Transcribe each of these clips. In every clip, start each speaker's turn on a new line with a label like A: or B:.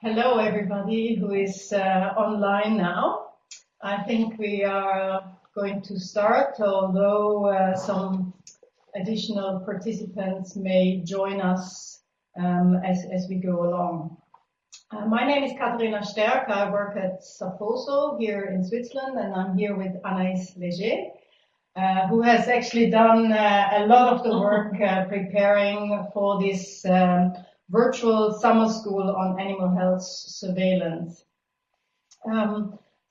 A: Hello, everybody who is online now. I think we are going to start, although some additional participants may join us as we go along. My name is Katharina Sterk. I work at Safoso here in Switzerland, and I'm here with Anaïs Léger, who has actually done a lot of the work preparing for this virtual summer school on animal health surveillance.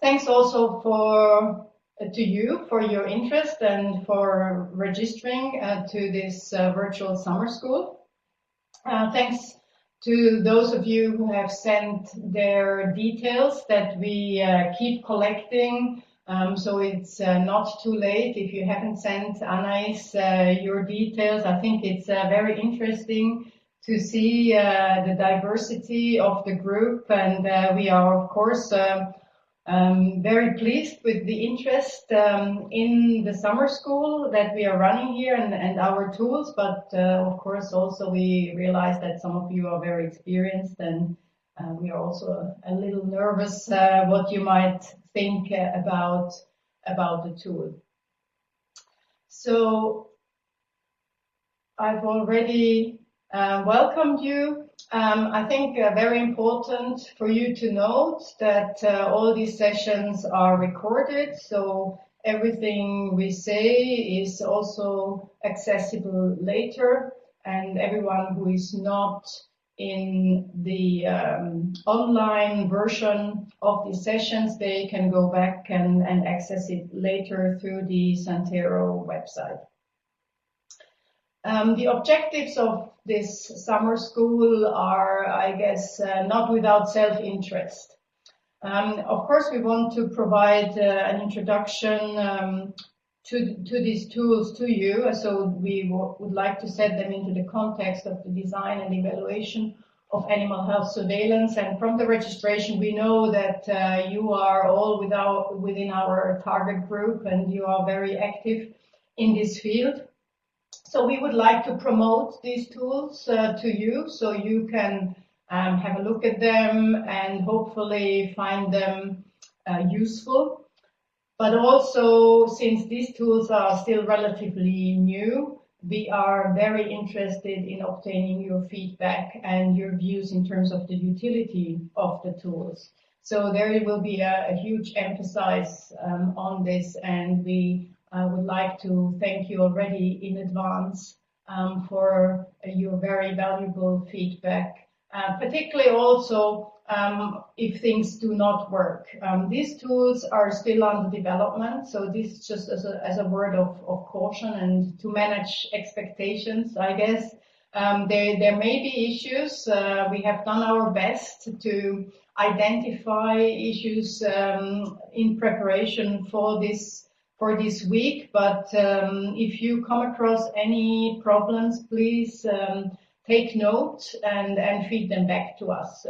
A: Thanks also to you for your interest and for registering to this virtual summer school. Thanks to those of you who have sent their details that we keep collecting. So it's not too late if you haven't sent Anaïs your details. I think it's very interesting to see the diversity of the group, and we are of course very pleased with the interest in the summer school that we are running here and our tools, but of course also we realize that some of you are very experienced, and we are also a little nervous what you might think about the tool. So I've already welcomed you. I think very important for you to note that all these sessions are recorded, so everything we say is also accessible later, and everyone who is not in the online version of the sessions, they can go back and access it later through the Santero website. The objectives of this summer school are, I guess, not without self-interest. Of course, we want to provide an introduction to these tools to you, so we would like to set them into the context of the design and evaluation of animal health surveillance. And from the registration, we know that you are all within our target group, and you are very active in this field. So we would like to promote these tools to you, so you can have a look at them and hopefully find them useful. But also, since these tools are still relatively new, we are very interested in obtaining your feedback and your views in terms of the utility of the tools. So there will be a huge emphasis on this, and we would like to thank you already in advance for your very valuable feedback, particularly also if things do not work. These tools are still under development, so this just as a word of caution and to manage expectations, I guess. There may be issues. We have done our best to identify issues in preparation for this week, but if you come across any problems, please take note and feed them back to us.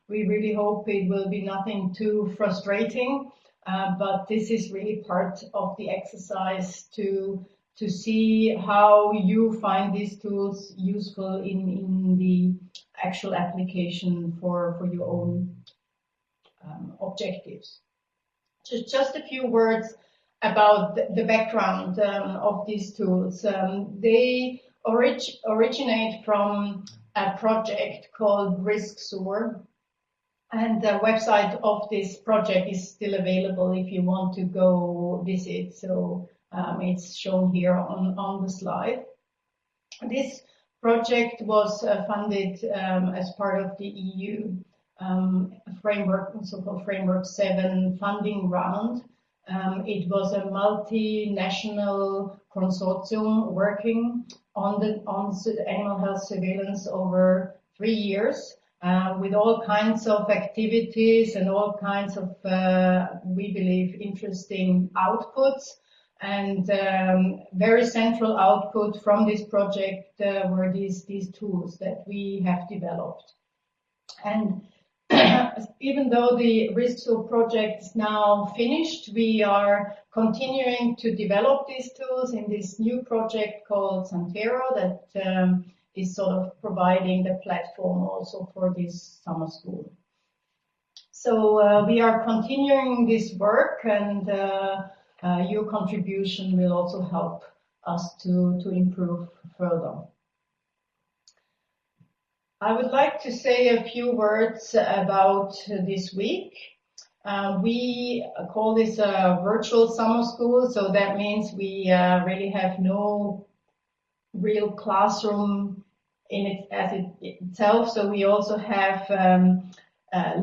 A: We really hope it will be nothing too frustrating, but this is really part of the exercise to see how you find these tools useful in the actual application for your own objectives. Just a few words about the background of these tools. They originate from a project called Risksur, and the website of this project is still available if you want to go visit. So it's shown here on the slide. This project was funded as part of the EU framework, so-called Framework 7 funding round. It was a multinational consortium working on animal health surveillance over 3 years, with all kinds of activities and all kinds of, we believe, interesting outputs. And very central output from this project were these tools that we have developed. And even though the Risksur project is now finished, we are continuing to develop these tools in this new project called Santero that is sort of providing the platform also for this summer school. So we are continuing this work, and your contribution will also help us to improve further. I would like to say a few words about this week. We call this a virtual summer school, so that means we really have no real classroom in it as itself. So we also have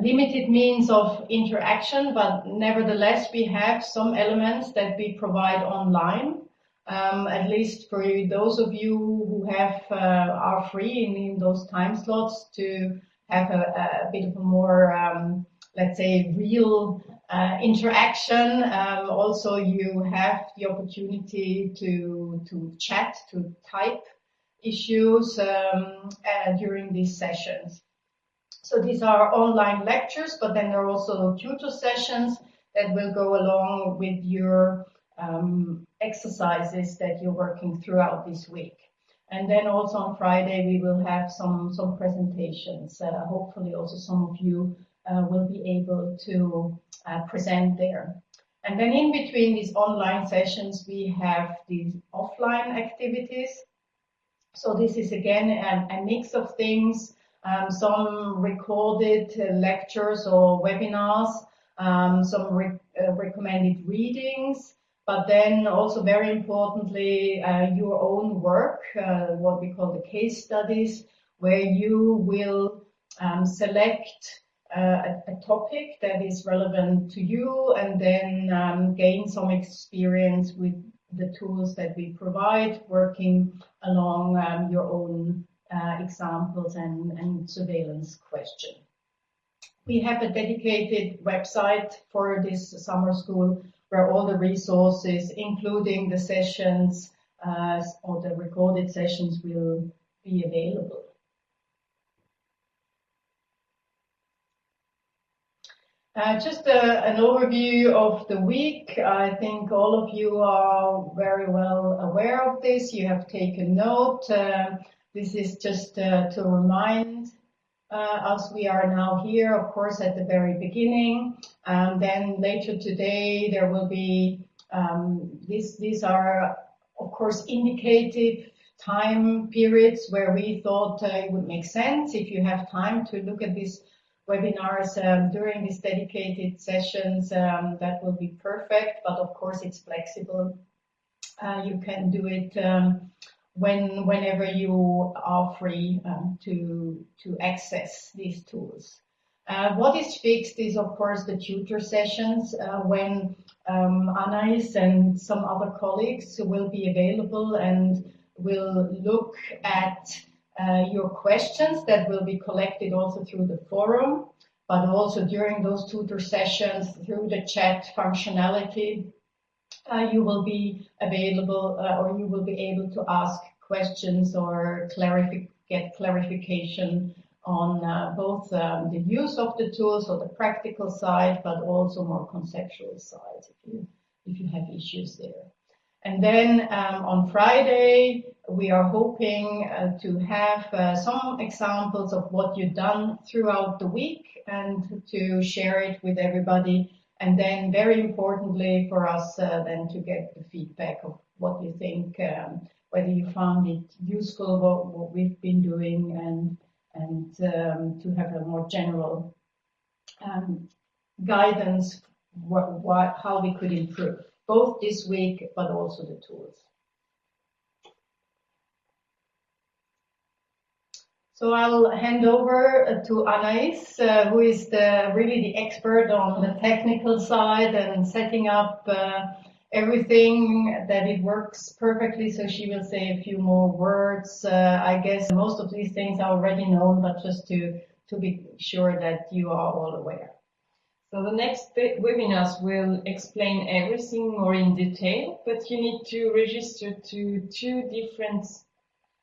A: limited means of interaction, but nevertheless we have some elements that we provide online. At least for those of you who are free in those time slots to have a bit of a more, let's say, real interaction. Also, you have the opportunity to chat, to type issues during these sessions. So these are online lectures, but then there are also tutor sessions that will go along with your exercises that you're working throughout this week. And then also on Friday we will have some presentations. Hopefully also some of you will be able to present there. And then in between these online sessions we have these offline activities. So this is again a mix of things, some recorded lectures or webinars, some recommended readings, but then also very importantly, your own work, what we call the case studies, where you will select a topic that is relevant to you and then gain some experience with the tools that we provide, working along your own examples and surveillance question. We have a dedicated website for this summer school where all the resources, including the sessions or the recorded sessions, will be available. Just an overview of the week. I think all of you are very well aware of this. You have taken note. This is just to remind us we are now here, of course, at the very beginning. Then later today there will be, these are, of course, indicative time periods where we thought it would make sense if you have time to look at these webinars during these dedicated sessions. That will be perfect, but of course it's flexible. You can do it whenever you are free to access these tools. What is fixed is, of course, the tutor sessions when Anais and some other colleagues will be available and will look at your questions that will be collected also through the forum, but also during those tutor sessions through the chat functionality. You will be available or you will be able to ask questions or get clarification on both the use of the tools or the practical side, but also more conceptual side if you have issues there. And then on Friday, we are hoping to have some examples of what you've done throughout the week and to share it with everybody. And then very importantly for us then to get the feedback of what you think, whether you found it useful, what we've been doing, and to have a more general guidance how we could improve, both this week but also the tools. So I'll hand over to Anais, who is really the expert on the technical side and setting up everything that it works perfectly. So she will say a few more words. I guess most of these things are already known, but just to be sure that you are all aware.
B: So the next webinars will explain everything more in detail, but you need to register to 2 different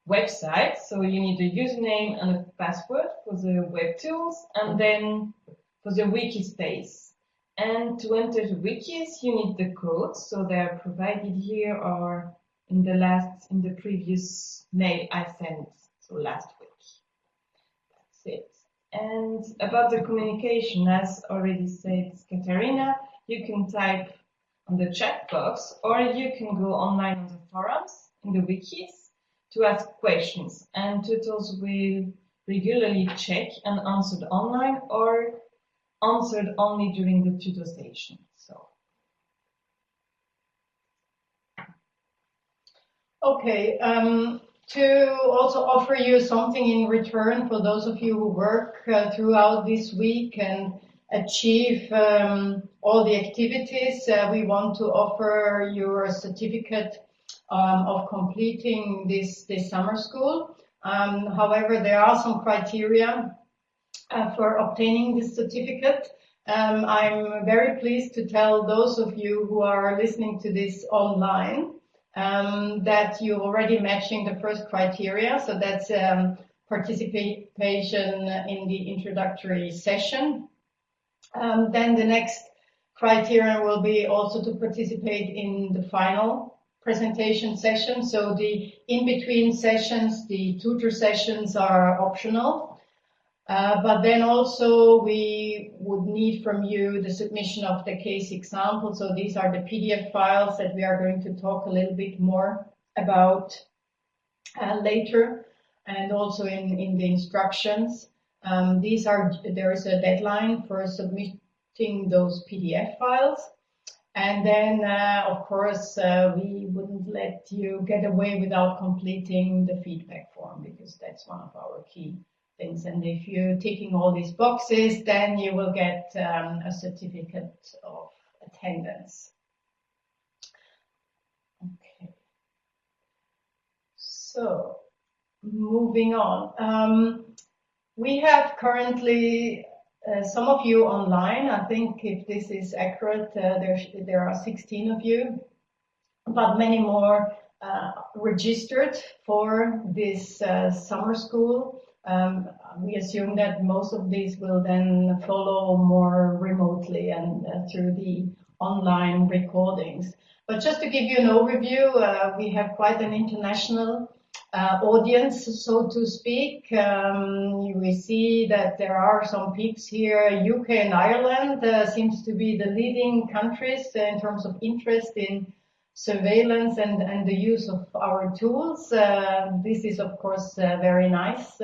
B: websites. So you need a username and a password for the web tools, and then for the WIKIS space. And to enter the WIKIS, you need the codes. So they are provided here or in the previous mail I sent, so last week. That's it. And about the communication, as already said Katarina, you can type on the chat box, or you can go online on the forums in the wikis to ask questions, and tutors will regularly check and answered online or answered only during the tutor session.
A: Okay, to also offer you something in return for those of you who work throughout this week and achieve all the activities, we want to offer you a certificate of completing this summer school. However, there are some criteria for obtaining this certificate. I'm very pleased to tell those of you who are listening to this online that you're already matching the first criteria. So that's participation in the introductory session. Then the next criteria will be also to participate in the final presentation session. So the in-between sessions, the tutor sessions are optional. But then also we would need from you the submission of the case example. So these are the PDF files that we are going to talk a little bit more about later, and also in the instructions. There is a deadline for submitting those PDF files. And then, of course, we wouldn't let you get away without completing the feedback form, because that's one of our key things. And if you're ticking all these boxes, then you will get a certificate of attendance. Okay. So, moving on. We have currently some of you online. I think if this is accurate, there are 16 of you, but many more registered for this summer school. We assume that most of these will then follow more remotely and through the online recordings. But just to give you an overview, we have quite an international audience, so to speak. You will see that there are some peaks here. UK and Ireland seems to be the leading countries in terms of interest in surveillance and the use of our tools. This is of course very nice.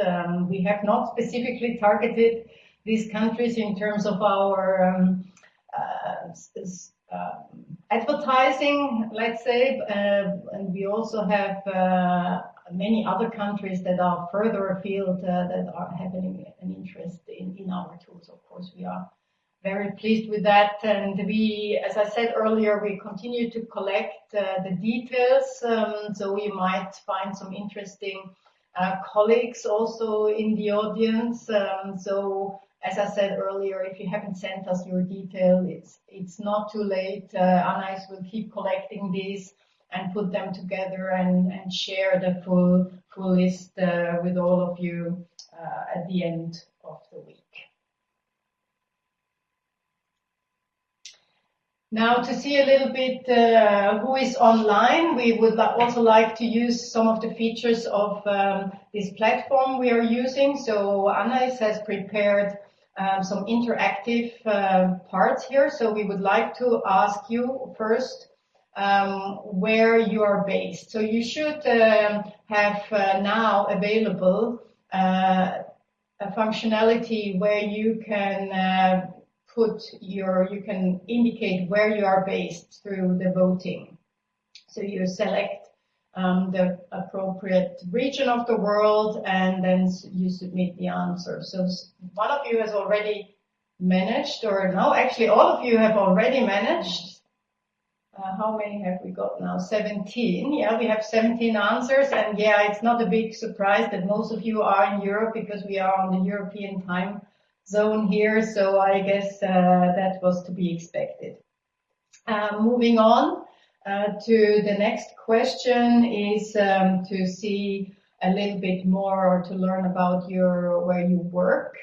A: We have not specifically targeted these countries in terms of our advertising, let's say, and we also have many other countries that are further afield that are having an interest in our tools. Of course, we are very pleased with that, and we, as I said earlier, we continue to collect the details, so we might find some interesting colleagues also in the audience. So as I said earlier, if you haven't sent us your detail, it's not too late. Anais will keep collecting these and put them together and share the full list with all of you at the end of the week. Now, to see a little bit who is online, we would also like to use some of the features of this platform we are using. So Anais has prepared some interactive parts here. So we would like to ask you first where you are based. So you should have now available a functionality where you can you can indicate where you are based through the voting. So you select the appropriate region of the world, and then you submit the answer. So one of you has already managed, or no, actually all of you have already managed. How many have we got now? 17. Yeah, we have 17 answers, and yeah, it's not a big surprise that most of you are in Europe, because we are on the European time zone here, so I guess that was to be expected. Moving on to the next question is to see a little bit more, or to learn about where you work.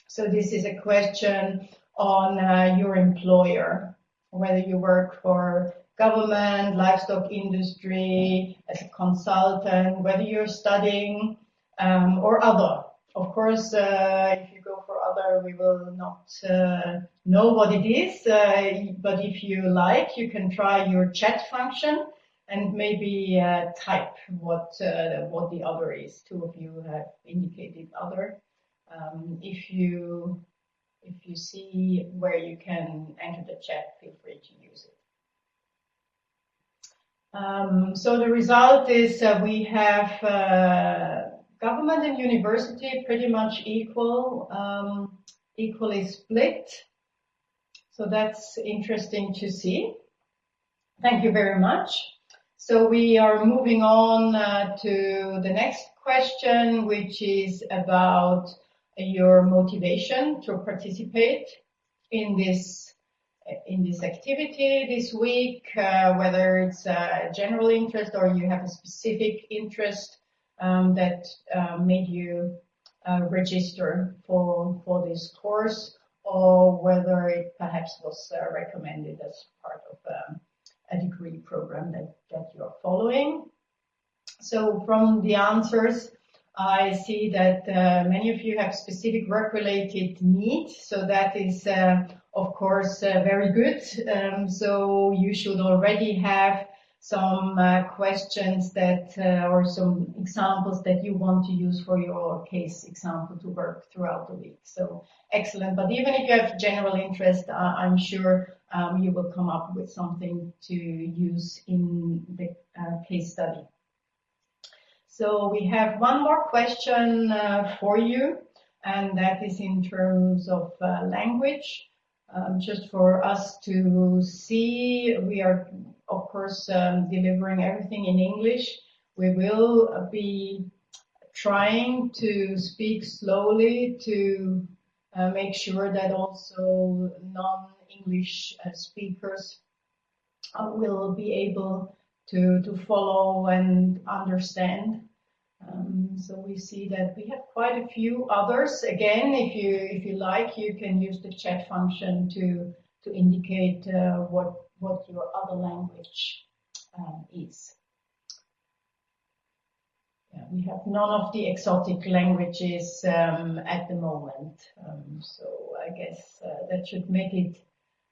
A: So this is a question on your employer, whether you work for government, livestock industry, as a consultant, whether you're studying or other Of course, if you go for other, we will not know what it is. But if you like, you can try your chat function and maybe type what the other is. Two of you have indicated other. If you see where you can enter the chat, feel free to use it. So the result is we have government and university pretty much equally split. So that's interesting to see. Thank you very much. So we are moving on to the next question, which is about your motivation to participate in this activity this week, whether it's a general interest or you have a specific interest that made you register for this course, or whether it perhaps was recommended as part of a degree program that you're following. So from the answers, I see that many of you have specific work-related needs, so that is of course very good. So you should already have some questions that or some examples that you want to use for your case example to work throughout the week. So excellent. But even if you have general interest, I'm sure you will come up with something to use in the case study. So we have one more question for you, and that is in terms of language. Just for us to see, we are of course delivering everything in English. We will be trying to speak slowly to make sure that also non-English speakers will be able to follow and understand. So we see that we have quite a few others. Again, if you like, you can use the chat function to indicate what your other language is. Yeah, we have none of the exotic languages at the moment. So I guess that should make it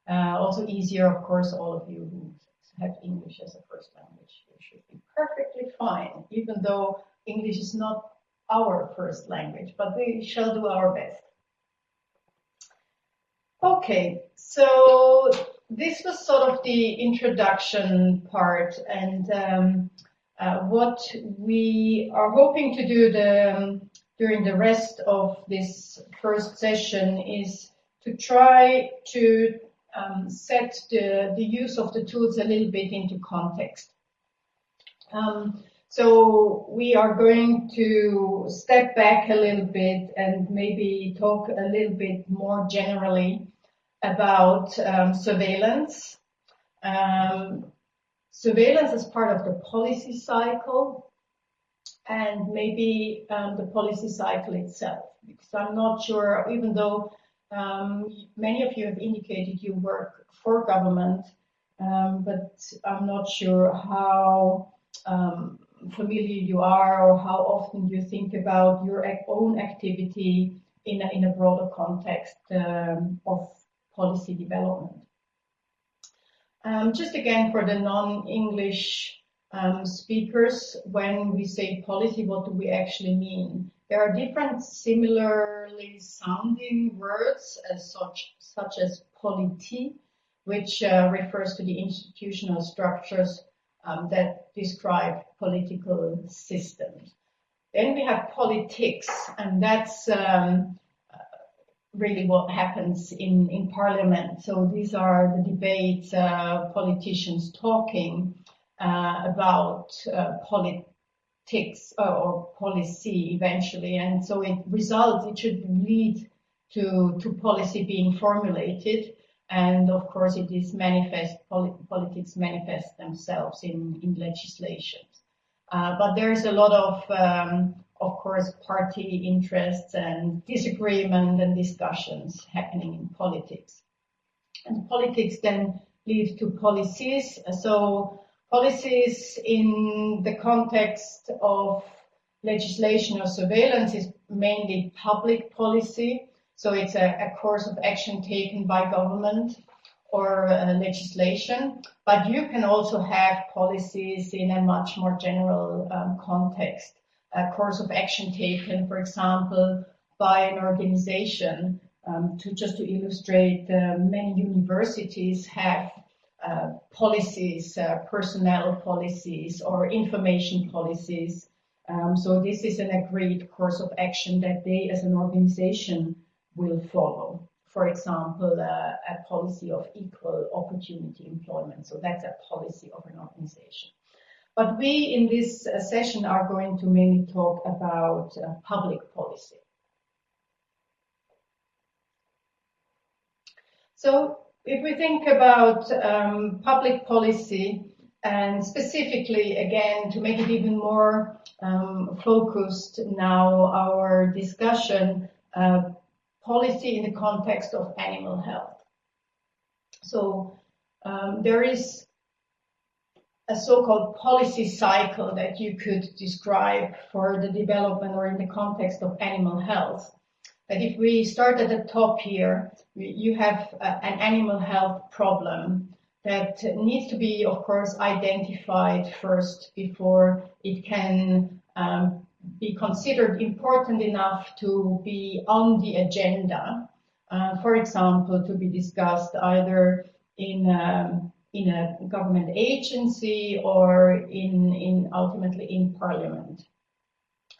A: also easier. Of course, all of you who have English as a first language, you should be perfectly fine, even though English is not our first language, but we shall do our best. Okay, so this was sort of the introduction part, and what we are hoping to do during the rest of this first session is to try to set the use of the tools a little bit into context. So we are going to step back a little bit and maybe talk a little bit more generally about surveillance. Surveillance as part of the policy cycle, and maybe the policy cycle itself, because I'm not sure, even though many of you have indicated you work for government, but I'm not sure how familiar you are or how often you think about your own activity in a broader context of policy development. Just again, for the non-English speakers, when we say policy, what do we actually mean? There are different similarly sounding words such as polity, which refers to the institutional structures that describe political systems. Then we have politics, and that's really what happens in parliament. So these are the debates, politicians talking about politics or policy eventually, and so it should lead to policy being formulated. And of course, it is politics manifest themselves in legislations. But there's a lot of course, party interests and disagreement and discussions happening in politics. And politics then leads to policies. So policies in the context of legislation or surveillance is mainly public policy. So it's a course of action taken by government or legislation, but you can also have policies in a much more general context. A course of action taken, for example, by an organization. Just to illustrate, many universities have policies, personnel policies or information policies. So this is an agreed course of action that they as an organization will follow. For example, a policy of equal opportunity employment. So that's a policy of an organization. But we in this session are going to mainly talk about public policy. So if we think about public policy, and specifically, again, to make it even more focused now, our discussion, policy in the context of animal health. So there is a so-called policy cycle that you could describe for the development or in the context of animal health. That if we start at the top here, you have an animal health problem that needs to be, of course, identified first before it can be considered important enough to be on the agenda. For example, to be discussed either in a government agency or ultimately in parliament.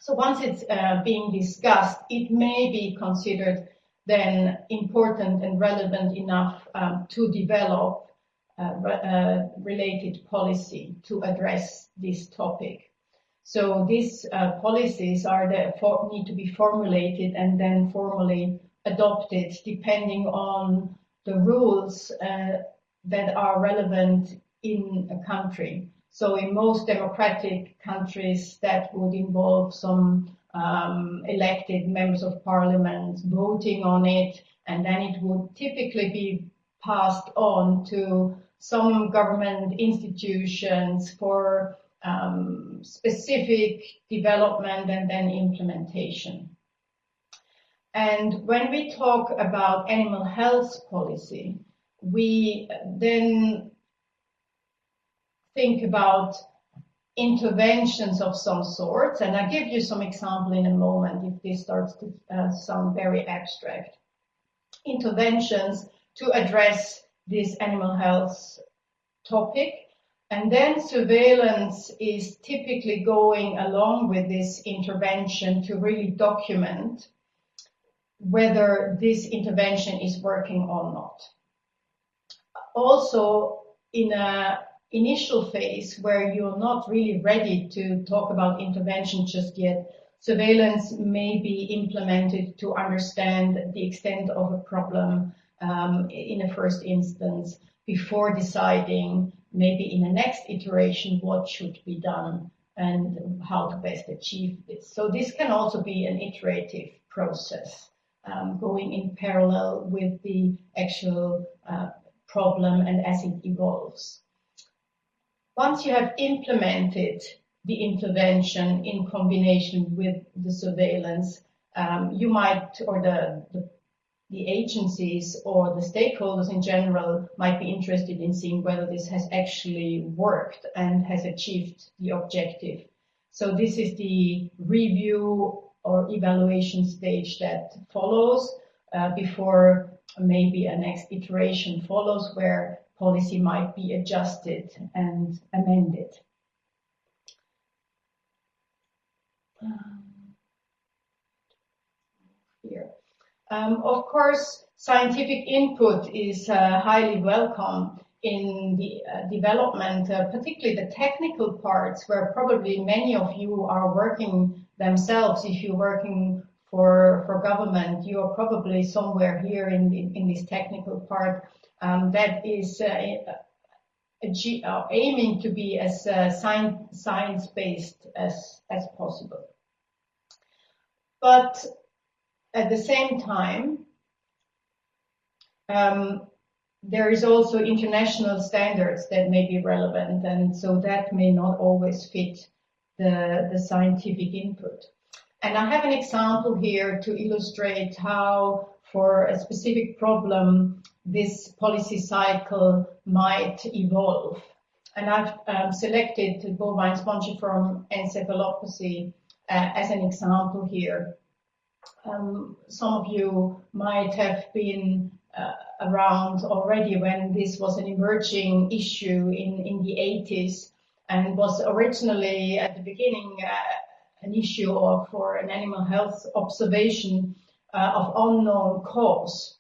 A: So once it's being discussed, it may be considered then important and relevant enough to develop related policy to address this topic. So these policies need to be formulated and then formally adopted depending on the rules that are relevant in a country. So in most democratic countries, that would involve some elected members of parliament voting on it, and then it would typically be passed on to some government institutions for specific development and then implementation. And when we talk about animal health policy, we then think about interventions of some sorts, and I'll give you some example in a moment if this starts to sound very abstract. Interventions to address this animal health topic, and then surveillance is typically going along with this intervention to really document whether this intervention is working or not. Also, in an initial phase where you're not really ready to talk about intervention just yet, surveillance may be implemented to understand the extent of a problem in a first instance before deciding maybe in the next iteration what should be done and how to best achieve this. So this can also be an iterative process going in parallel with the actual problem and as it evolves. Once you have implemented the intervention in combination with the surveillance, you might, or the agencies or the stakeholders in general might be interested in seeing whether this has actually worked and has achieved the objective. So this is the review or evaluation stage that follows before maybe a next iteration follows where policy might be adjusted and amended. Here. Of course, scientific input is highly welcome in the development, particularly the technical parts where probably many of you are working themselves. If you're working for government, you are probably somewhere here in this technical part that is aiming to be as science-based as possible. But at the same time, there is also international standards that may be relevant, and so that may not always fit the scientific input. And I have an example here to illustrate how, for a specific problem, this policy cycle might evolve. And I've selected bovine spongiform encephalopathy as an example here. Some of you might have been around already when this was an emerging issue in the 80s, and was originally at the beginning an issue for an animal health observation of unknown cause.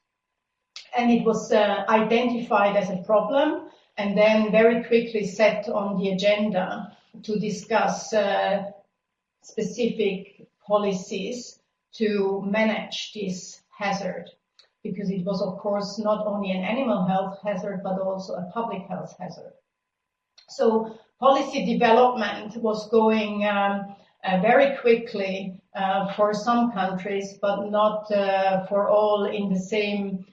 A: And it was identified as a problem and then very quickly set on the agenda to discuss specific policies to manage this hazard, because it was, of course, not only an animal health hazard, but also a public health hazard. So policy development was going very quickly for some countries, but not for all in the same,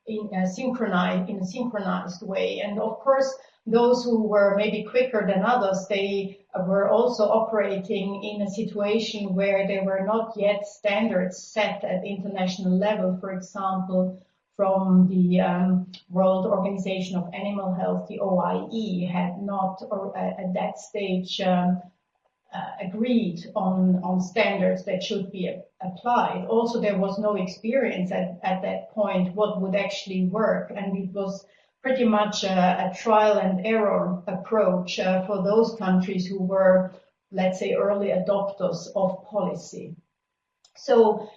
A: in a synchronized way. And of course, those who were maybe quicker than others, they were also operating in a situation where there were not yet standards set at international level. For example, from the World Organization of Animal Health, the OIE, had not at that stage agreed on standards that should be applied. Also, there was no experience at that point what would actually work, and it was pretty much a trial and error approach for those countries who were, let's say, early adopters of policy. So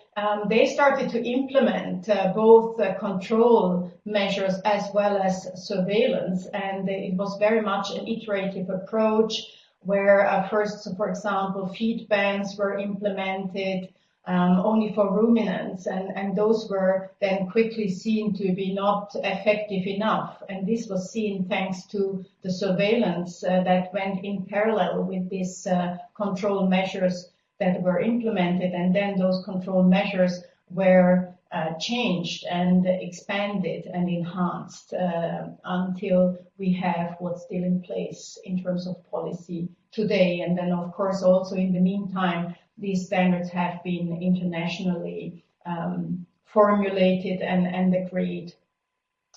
A: they started to implement both control measures as well as surveillance, and it was very much an iterative approach where first, for example, feed bans were implemented only for ruminants, and those were then quickly seen to be not effective enough. And this was seen thanks to the surveillance that went in parallel with these control measures that were implemented, and then those control measures were changed and expanded and enhanced until we have what's still in place in terms of policy today. And then, of course, also in the meantime, these standards have been internationally formulated and agreed.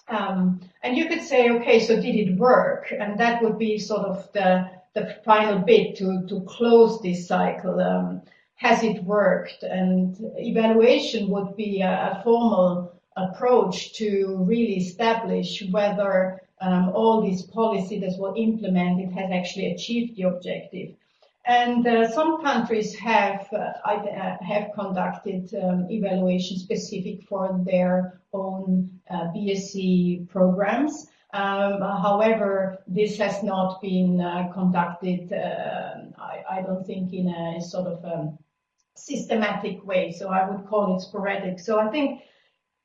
A: And you could say, okay, so did it work? And that would be sort of the final bit to close this cycle. Has it worked? And evaluation would be a formal approach to really establish whether all these policies that were implemented has actually achieved the objective. And some countries have conducted evaluation specific for their own BSc programs. However, this has not been conducted, I don't think, in a sort of systematic way. So I would call it sporadic. So I think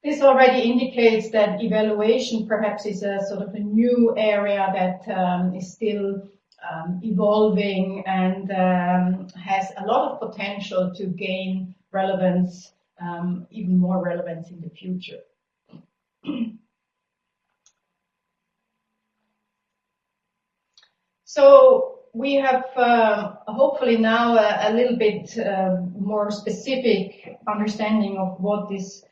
A: this already indicates that evaluation perhaps is a sort of a new area that is still evolving and has a lot of potential to gain relevance, even more relevance in the future. So we have hopefully now a little bit more specific understanding of what this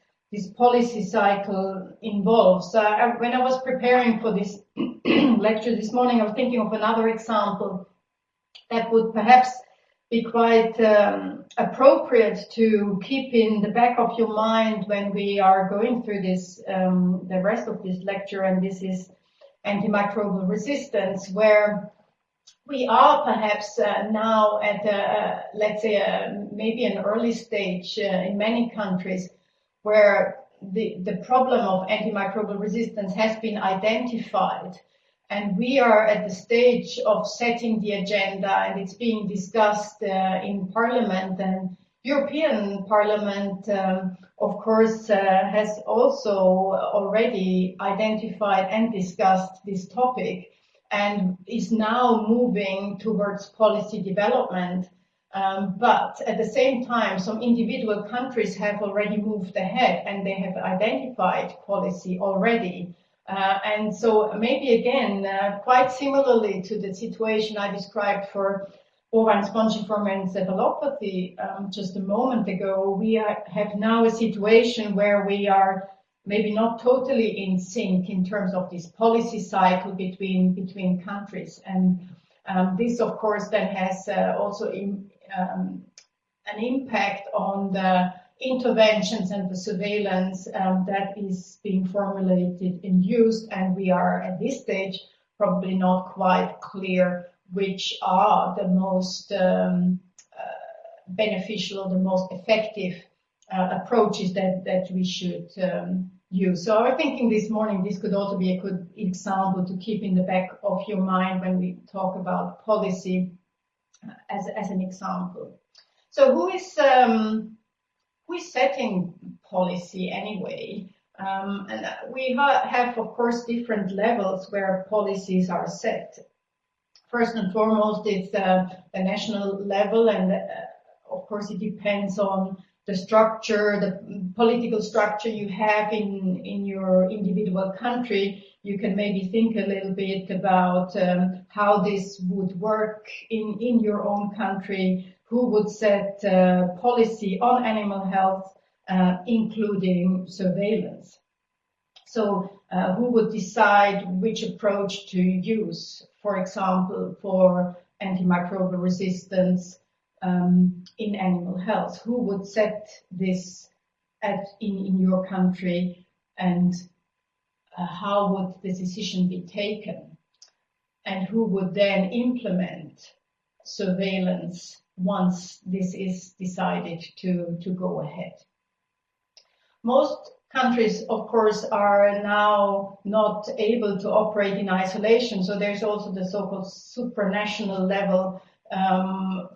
A: policy cycle involves. When I was preparing for this lecture this morning, I was thinking of another example that would perhaps be quite appropriate to keep in the back of your mind when we are going through this, the rest of this lecture, and this is antimicrobial resistance, where we are perhaps now at let's say maybe an early stage in many countries where the problem of antimicrobial resistance has been identified, and we are at the stage of setting the agenda, and it's being discussed in Parliament. And European Parliament, of course, has also already identified and discussed this topic, and is now moving towards policy development. But at the same time, some individual countries have already moved ahead and they have identified policy already. And so maybe again, quite similarly to the situation I described for bovine spongiform encephalopathy, just a moment ago, we have now a situation where we are maybe not totally in sync in terms of this policy cycle between countries. And this, of course, then has also an impact on the interventions and the surveillance that is being formulated and used. And we are at this stage probably not quite clear which are the most beneficial, the most effective approaches that we should use. So I was thinking this morning this could also be a good example to keep in the back of your mind when we talk about policy as an example. So who is setting policy anyway? And we have, of course, different levels where policies are set. First and foremost, it's the national level, and of course, it depends on the structure, the political structure you have in your individual country. You can maybe think a little bit about how this would work in your own country. Who would set policy on animal health, including surveillance? So who would decide which approach to use, for example, for antimicrobial resistance in animal health? Who would set this in your country, and how would the decision be taken? And who would then implement surveillance once this is decided to go ahead? Most countries, of course, are now not able to operate in isolation. So there's also the so-called supranational level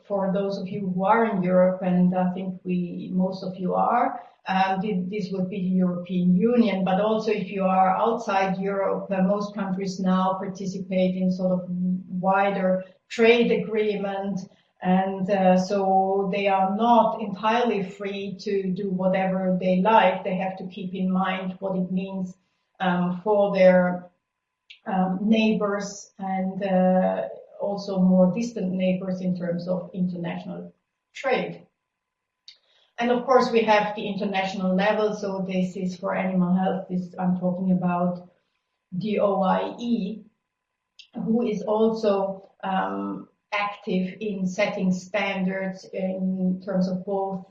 A: for those of you who are in Europe, and I think most of you are. This would be the European Union, but also if you are outside Europe, most countries now participate in sort of wider trade agreement. And so they are not entirely free to do whatever they like. They have to keep in mind what it means for their neighbors and also more distant neighbors in terms of international trade. And of course, we have the international level. So this is for animal health. I'm talking about the OIE, who is also active in setting standards in terms of both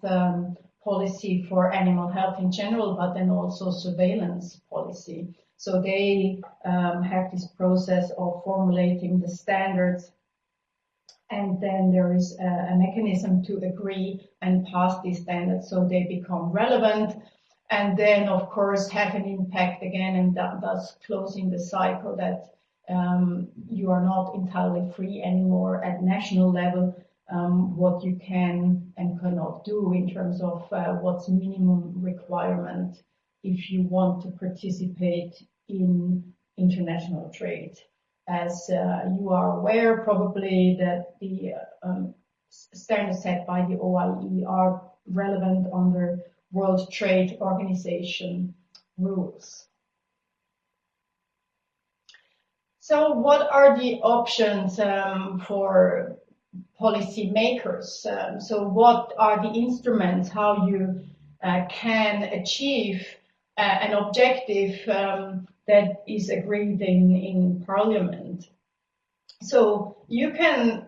A: policy for animal health in general, but then also surveillance policy. So they have this process of formulating the standards, and then there is a mechanism to agree and pass these standards so they become relevant, and then of course have an impact again, and thus closing the cycle that you are not entirely free anymore at national level, what you can and cannot do in terms of what's minimum requirement if you want to participate in international trade. As you are aware probably that the standards set by the OIE are relevant under World Trade Organization rules. So what are the options for policy makers? So what are the instruments, how you can achieve an objective that is agreed in Parliament? So you can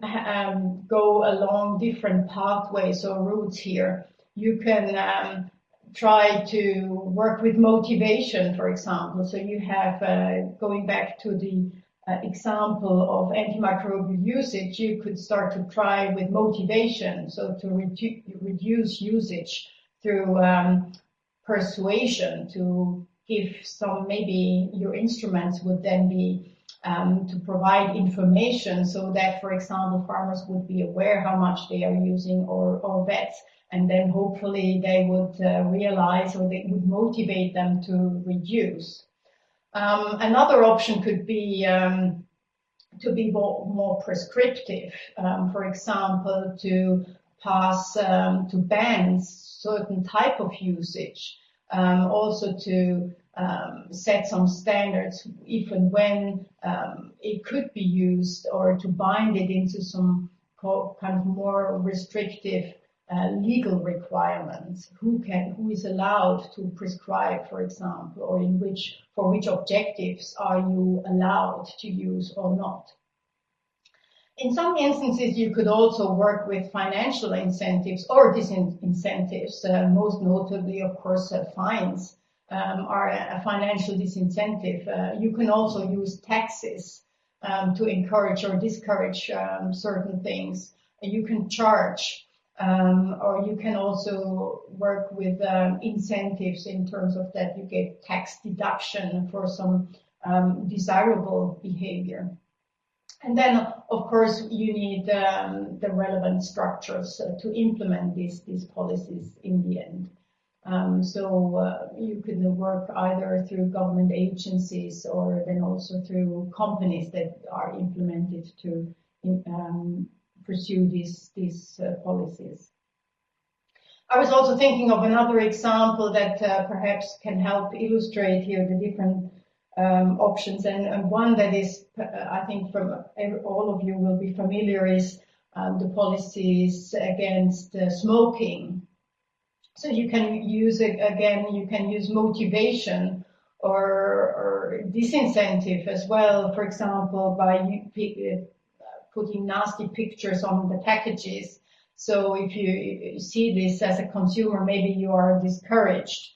A: go along different pathways or routes here. You can try to work with motivation, for example. So you have, going back to the example of antimicrobial usage, you could start to try with motivation, so to reduce usage through persuasion, to give some, maybe your instruments would then be to provide information so that, for example, farmers would be aware how much they are using, or vets, and then hopefully they would realize, or they would motivate them to reduce. Another option could be to be more prescriptive, for example, to pass, to ban certain type of usage, also to set some standards if and when it could be used, or to bind it into some kind of more restrictive legal requirements. Who is allowed to prescribe, for example, or for which objectives are you allowed to use or not. In some instances, you could also work with financial incentives or disincentives. Most notably, of course, fines are a financial disincentive. You can also use taxes to encourage or discourage certain things. You can charge, or you can also work with incentives in terms of that you get tax deduction for some desirable behavior. And then, of course, you need the relevant structures to implement these policies in the end. So you can work either through government agencies or then also through companies that are implemented to pursue these policies. I was also thinking of another example that perhaps can help illustrate here the different options, and one that is, I think, from all of you will be familiar is the policies against smoking. So you can use you can use motivation or disincentive as well. For example, by putting nasty pictures on the packages. So if you see this as a consumer, maybe you are discouraged.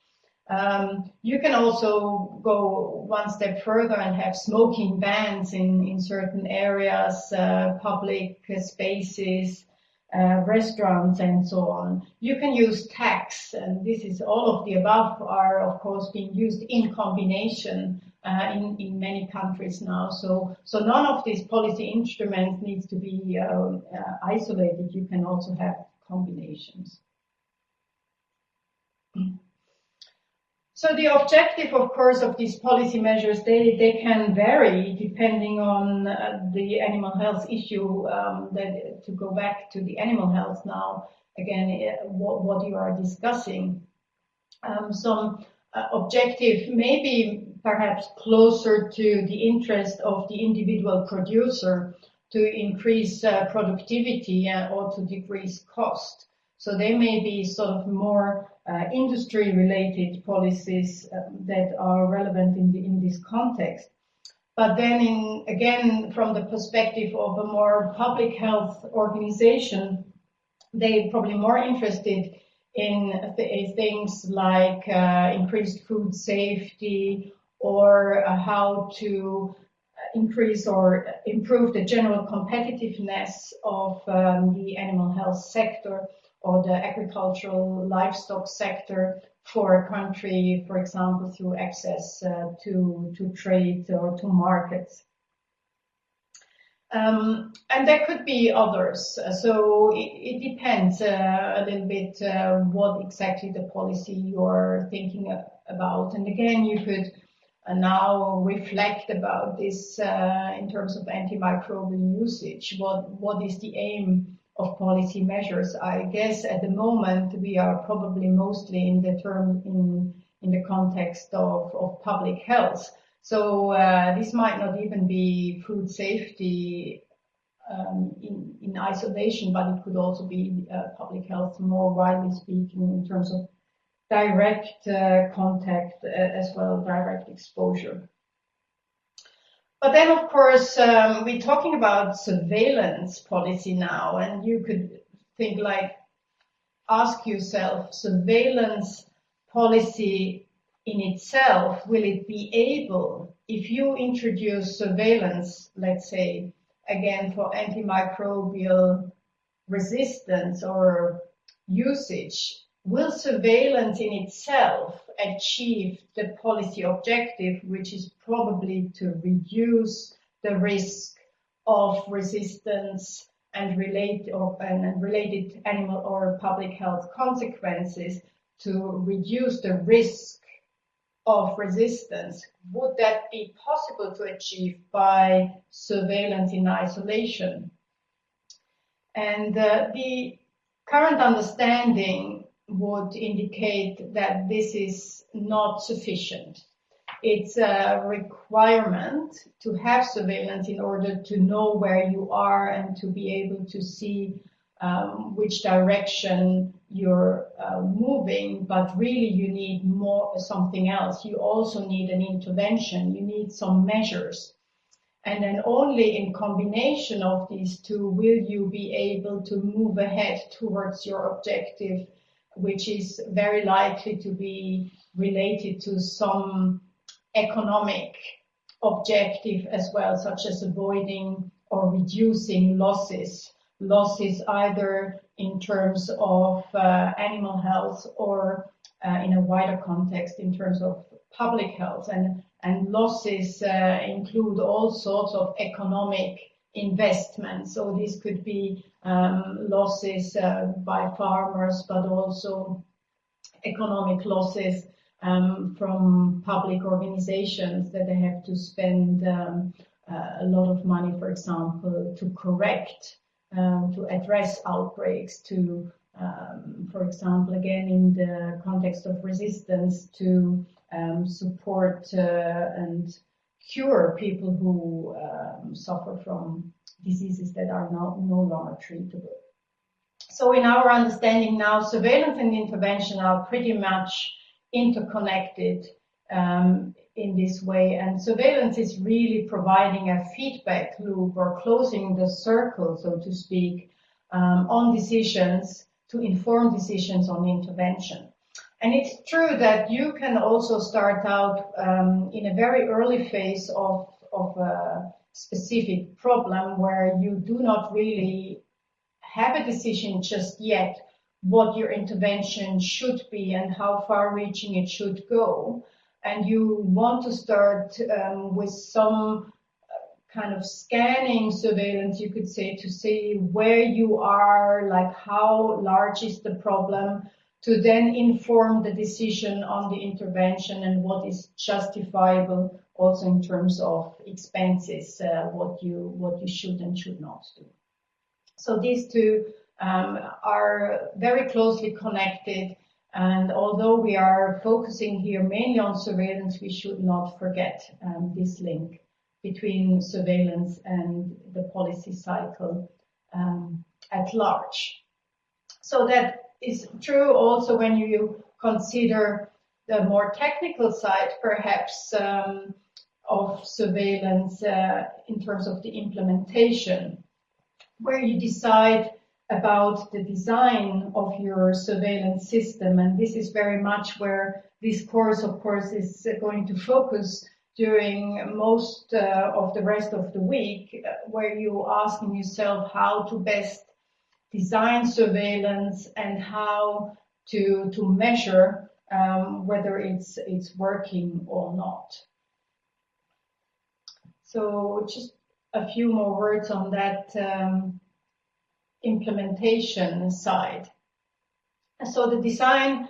A: You can also go one step further and have smoking bans in certain areas, public spaces, restaurants, and so on. You can use tax, and this is all of the above are of course being used in combination in many countries now. So none of these policy instruments needs to be isolated. You can also have combinations. So the objective, of course, of these policy measures, they can vary depending on the animal health issue. That to go back to the animal health now, again, what you are discussing. Some objective may be perhaps closer to the interest of the individual producer to increase productivity or to decrease cost. So they may be sort of more industry-related policies that are relevant in this context. But then, again, from the perspective of a more public health organization, they're probably more interested in things like increased food safety or how to increase or improve the general competitiveness of the animal health sector or the agricultural livestock sector for a country, for example, through access to trade or to markets. And there could be others. So it depends a little bit what exactly the policy you're thinking about. And again, you could now reflect about this in terms of antimicrobial usage. What is the aim of policy measures? I guess at the moment we are probably mostly in the context of public health. So this might not even be food safety in isolation, but it could also be public health more widely speaking in terms of direct contact as well, direct exposure. But then, of course, we're talking about surveillance policy now, and you could think like, ask yourself, surveillance policy in itself, will it be able, if you introduce surveillance, let's say, again, for antimicrobial resistance or usage, will surveillance in itself achieve the policy objective, which is probably to reduce the risk of resistance and related animal or public health consequences, to reduce the risk of resistance? Would that be possible to achieve by surveillance in isolation? And the current understanding would indicate that this is not sufficient. It's a requirement to have surveillance in order to know where you are and to be able to see which direction you're moving, but really you need something else. You also need an intervention. You need some measures. And then only in combination of these two will you be able to move ahead towards your objective, which is very likely to be related to some economic objective as well, such as avoiding or reducing losses either in terms of animal health or in a wider context in terms of public health. And losses include all sorts of economic investments. So this could be losses by farmers, but also economic losses from public organizations that they have to spend a lot of money, for example, to correct, to address outbreaks, to, for example, again, in the context of resistance, to support and cure people who suffer from diseases that are no longer treatable. So in our understanding now, surveillance and intervention are pretty much interconnected in this way, and surveillance is really providing a feedback loop or closing the circle, so to speak, on decisions, to inform decisions on intervention. And it's true that you can also start out in a very early phase of a specific problem where you do not really have a decision just yet what your intervention should be and how far-reaching it should go. And you want to start with some kind of scanning surveillance, you could say, to see where you are, like how large is the problem, to then inform the decision on the intervention and what is justifiable also in terms of expenses, what you should and should not do. So these two are very closely connected, and although we are focusing here mainly on surveillance, we should not forget this link between surveillance and the policy cycle at large. So that is true also when you consider the more technical side, perhaps, of surveillance in terms of the implementation, where you decide about the design of your surveillance system. And this is very much where this course, of course, is going to focus during most of the rest of the week, where you're asking yourself how to best design surveillance and how to measure whether it's working or not. So just a few more words on that implementation side. So the design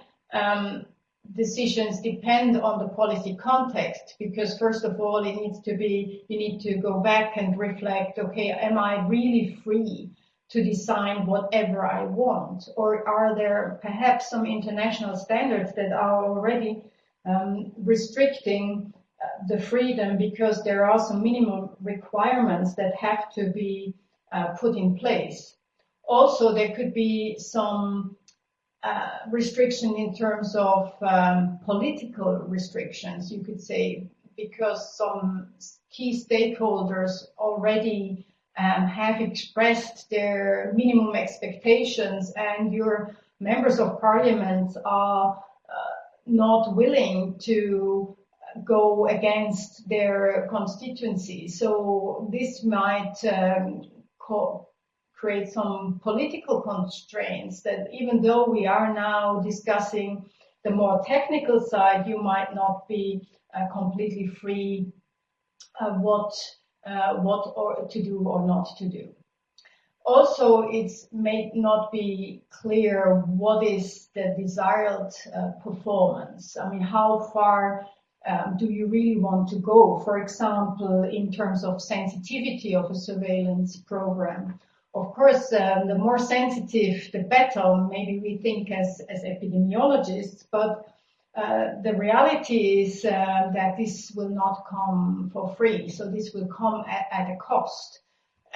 A: decisions depend on the policy context, because first of all, you need to go back and reflect, okay, am I really free to design whatever I want? Or are there perhaps some international standards that are already restricting the freedom, because there are some minimum requirements that have to be put in place? Also, there could be some restriction in terms of political restrictions, you could say, because some key stakeholders already have expressed their minimum expectations, and your members of parliament are not willing to go against their constituency. So this might create some political constraints that, even though we are now discussing the more technical side, you might not be completely free what to do or not to do. Also, it may not be clear what is the desired performance. I mean, how far do you really want to go? For example, in terms of sensitivity of a surveillance program. Of course, the more sensitive, the better, maybe we think as epidemiologists, but the reality is that this will not come for free. So this will come at a cost.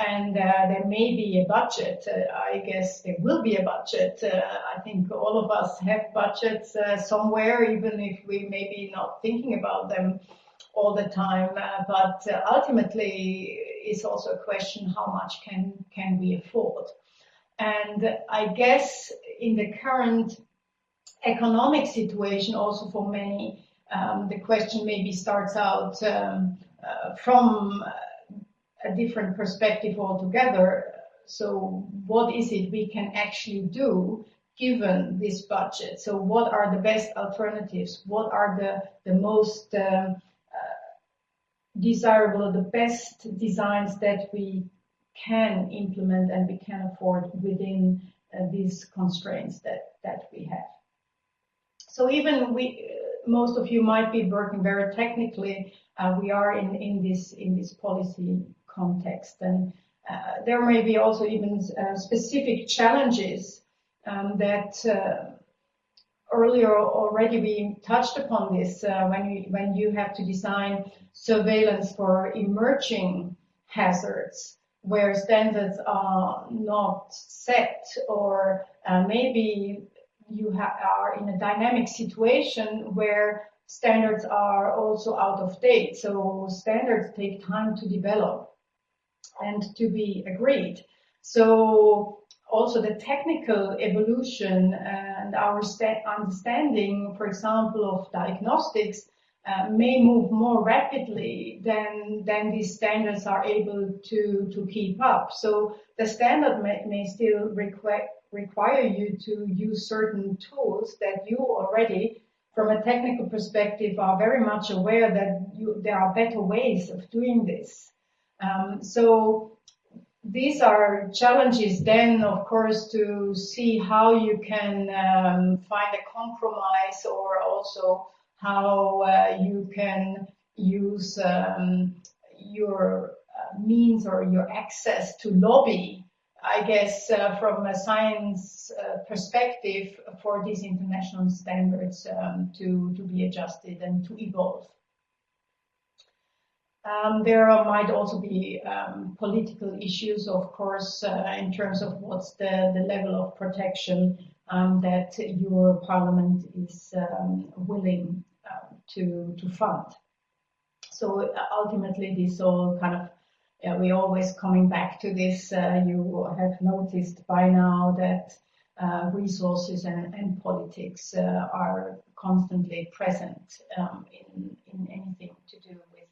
A: And there may be a budget. I guess there will be a budget. I think all of us have budgets somewhere, even if we may be not thinking about them all the time. But ultimately, it's also a question how much can we afford. And I guess in the current economic situation, also for many, the question maybe starts out from a different perspective altogether. So what is it we can actually do given this budget? So what are the best alternatives? What are the most desirable, the best designs that we can implement and we can afford within these constraints that we have? So even most of you might be working very technically. We are in this policy context, and there may be also even specific challenges that earlier already we touched upon this when you have to design surveillance for emerging hazards where standards are not set, or maybe you are in a dynamic situation where standards are also out of date. So standards take time to develop and to be agreed. So also the technical evolution and our understanding, for example, of diagnostics may move more rapidly than these standards are able to keep up. So the standard may still require you to use certain tools that you already, from a technical perspective, are very much aware that there are better ways of doing this. So these are challenges then, of course, to see how you can find a compromise, or also how you can use your means or your access to lobby, I guess, from a science perspective, for these international standards to be adjusted and to evolve. There might also be political issues, of course, in terms of what's the level of protection that your parliament is willing to fund. So ultimately, this all kind of, we're always coming back to this. You have noticed by now that resources and politics are constantly present in anything to do with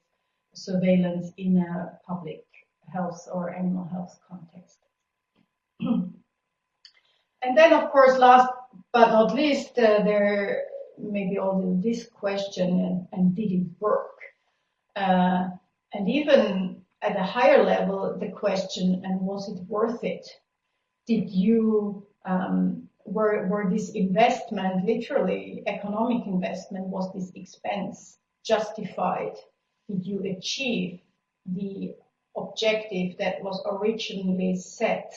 A: surveillance in a public health or animal health context. And then, of course, last but not least, there may be also this question, and did it work? And even at a higher level, the question, and was it worth it? Did you, were this investment, literally economic investment, was this expense justified? Did you achieve the objective that was originally set,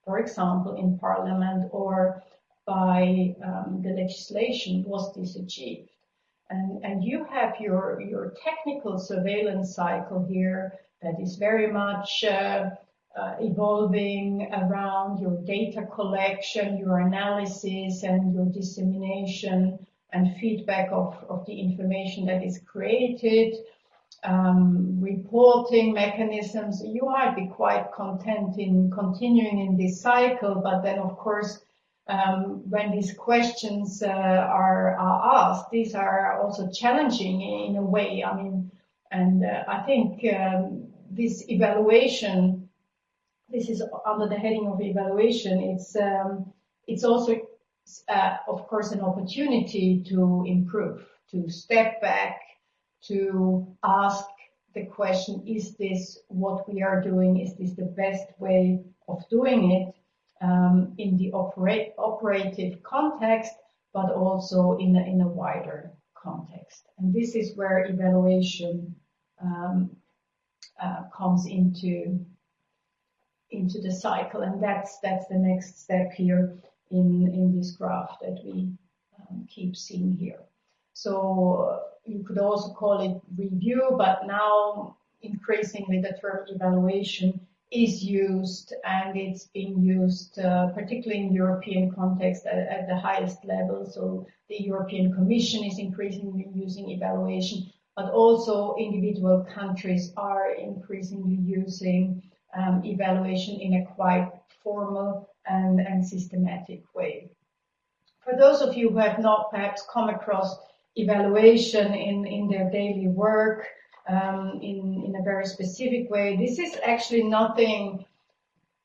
A: for example, in Parliament or by the legislation? Was this achieved? And you have your technical surveillance cycle here that is very much evolving around your data collection, your analysis, and your dissemination and feedback of the information that is created. Reporting mechanisms. You might be quite content in continuing in this cycle, but then, of course, when these questions are asked, these are also challenging in a way. I mean, and I think this evaluation, this is under the heading of evaluation. It's also, of course, an opportunity to improve, to step back, to ask the question, is this what we are doing? Is this the best way of doing it in the operative context, but also in a wider context? And this is where evaluation comes into the cycle, and that's the next step here in this graph that we keep seeing here. So you could also call it review, but now increasingly the term evaluation is used, and it's being used particularly in European context at the highest level. So the European Commission is increasingly using evaluation, but also individual countries are increasingly using evaluation in a quite formal and systematic way. For those of you who have not perhaps come across evaluation in their daily work, in a very specific way, this is actually nothing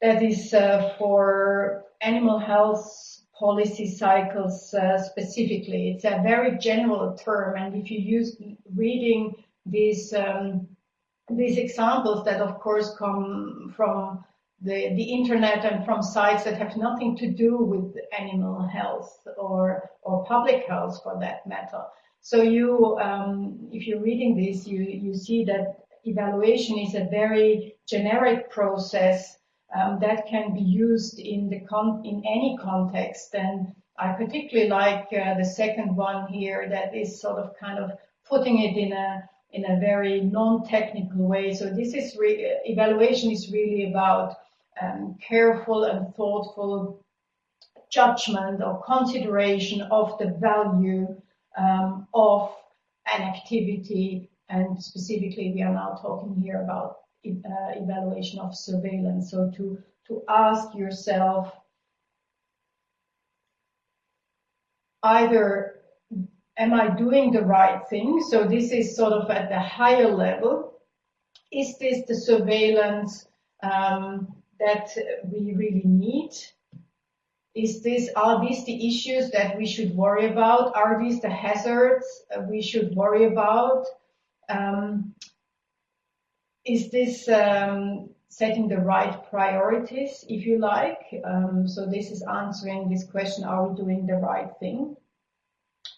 A: that is for animal health policy cycles specifically. It's a very general term, and if you use reading these examples that of course come from the internet and from sites that have nothing to do with animal health or public health for that matter. So you, if you're reading this, you see that evaluation is a very generic process that can be used in any context. And I particularly like the second one here, that is sort of kind of putting it in a very non-technical way. So this is evaluation is really about careful and thoughtful judgment or consideration of the value of an activity, and specifically we are now talking here about evaluation of surveillance. So to ask yourself either, am I doing the right thing? So this is sort of at the higher level. Is this the surveillance that we really need? Are these the issues that we should worry about? Are these the hazards we should worry about? Is this setting the right priorities, if you like? So this is answering this question, are we doing the right thing?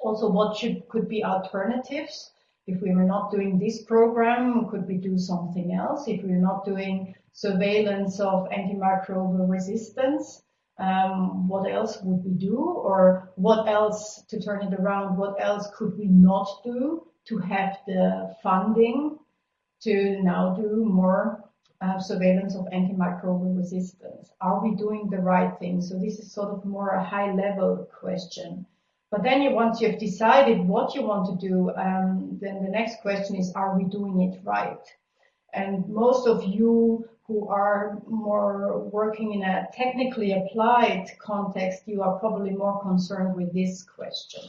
A: Also, what could be alternatives? If we were not doing this program, could we do something else? If we're not doing surveillance of antimicrobial resistance, what else would we do? Or what else, to turn it around, what else could we not do to have the funding to now do more surveillance of antimicrobial resistance? Are we doing the right thing? So this is sort of more a high level question. But then once you've decided what you want to do, then the next question is, are we doing it right? And most of you who are more working in a technically applied context, you are probably more concerned with this question.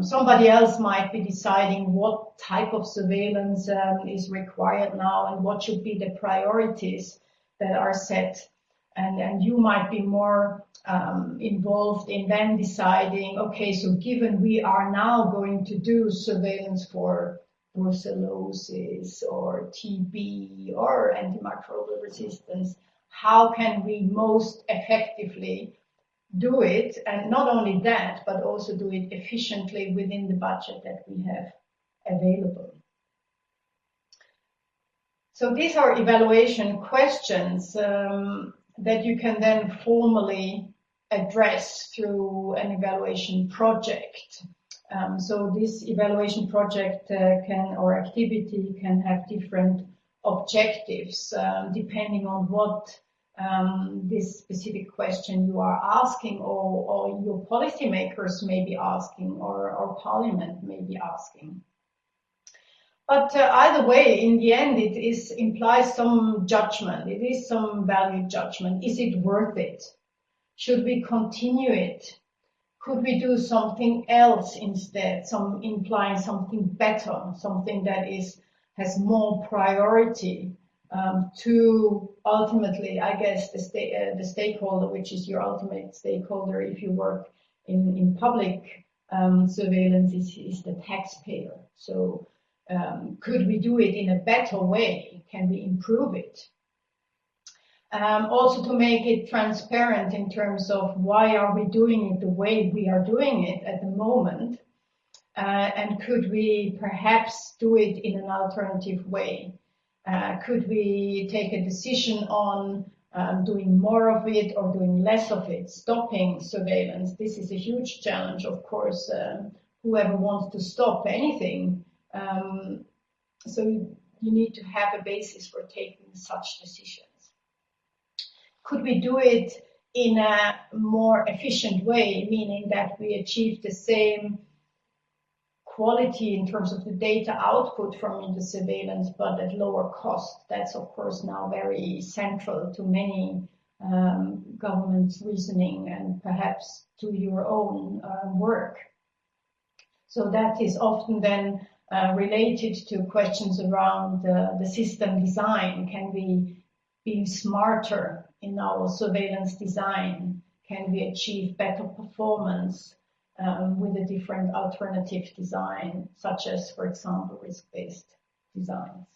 A: Somebody else might be deciding what type of surveillance is required now and what should be the priorities that are set. And you might be more involved in then deciding, okay, so given we are now going to do surveillance for brucellosis or TB or antimicrobial resistance, how can we most effectively do it? And not only that, but also do it efficiently within the budget that we have available. So these are evaluation questions that you can then formally address through an evaluation project. So this evaluation project or activity can have different objectives depending on what this specific question you are asking, or your policymakers may be asking, or Parliament may be asking. But either way, in the end, it implies some judgment. It is some value judgment. Is it worth it? Should we continue it? Could we do something else instead? Implying something better, something that has more priority to ultimately, I guess, the stakeholder, which is your ultimate stakeholder if you work in public surveillance, is the taxpayer. So could we do it in a better way? Can we improve it? Also to make it transparent in terms of why are we doing it the way we are doing it at the moment, and could we perhaps do it in an alternative way? Could we take a decision on doing more of it or doing less of it, stopping surveillance? This is a huge challenge, of course, whoever wants to stop anything. So you need to have a basis for taking such decisions. Could we do it in a more efficient way, meaning that we achieve the same quality in terms of the data output from the surveillance, but at lower cost? That's of course now very central to many governments' reasoning and perhaps to your own work. So that is often then related to questions around the system design. Can we be smarter in our surveillance design? Can we achieve better performance with a different alternative design, such as, for example, risk-based designs?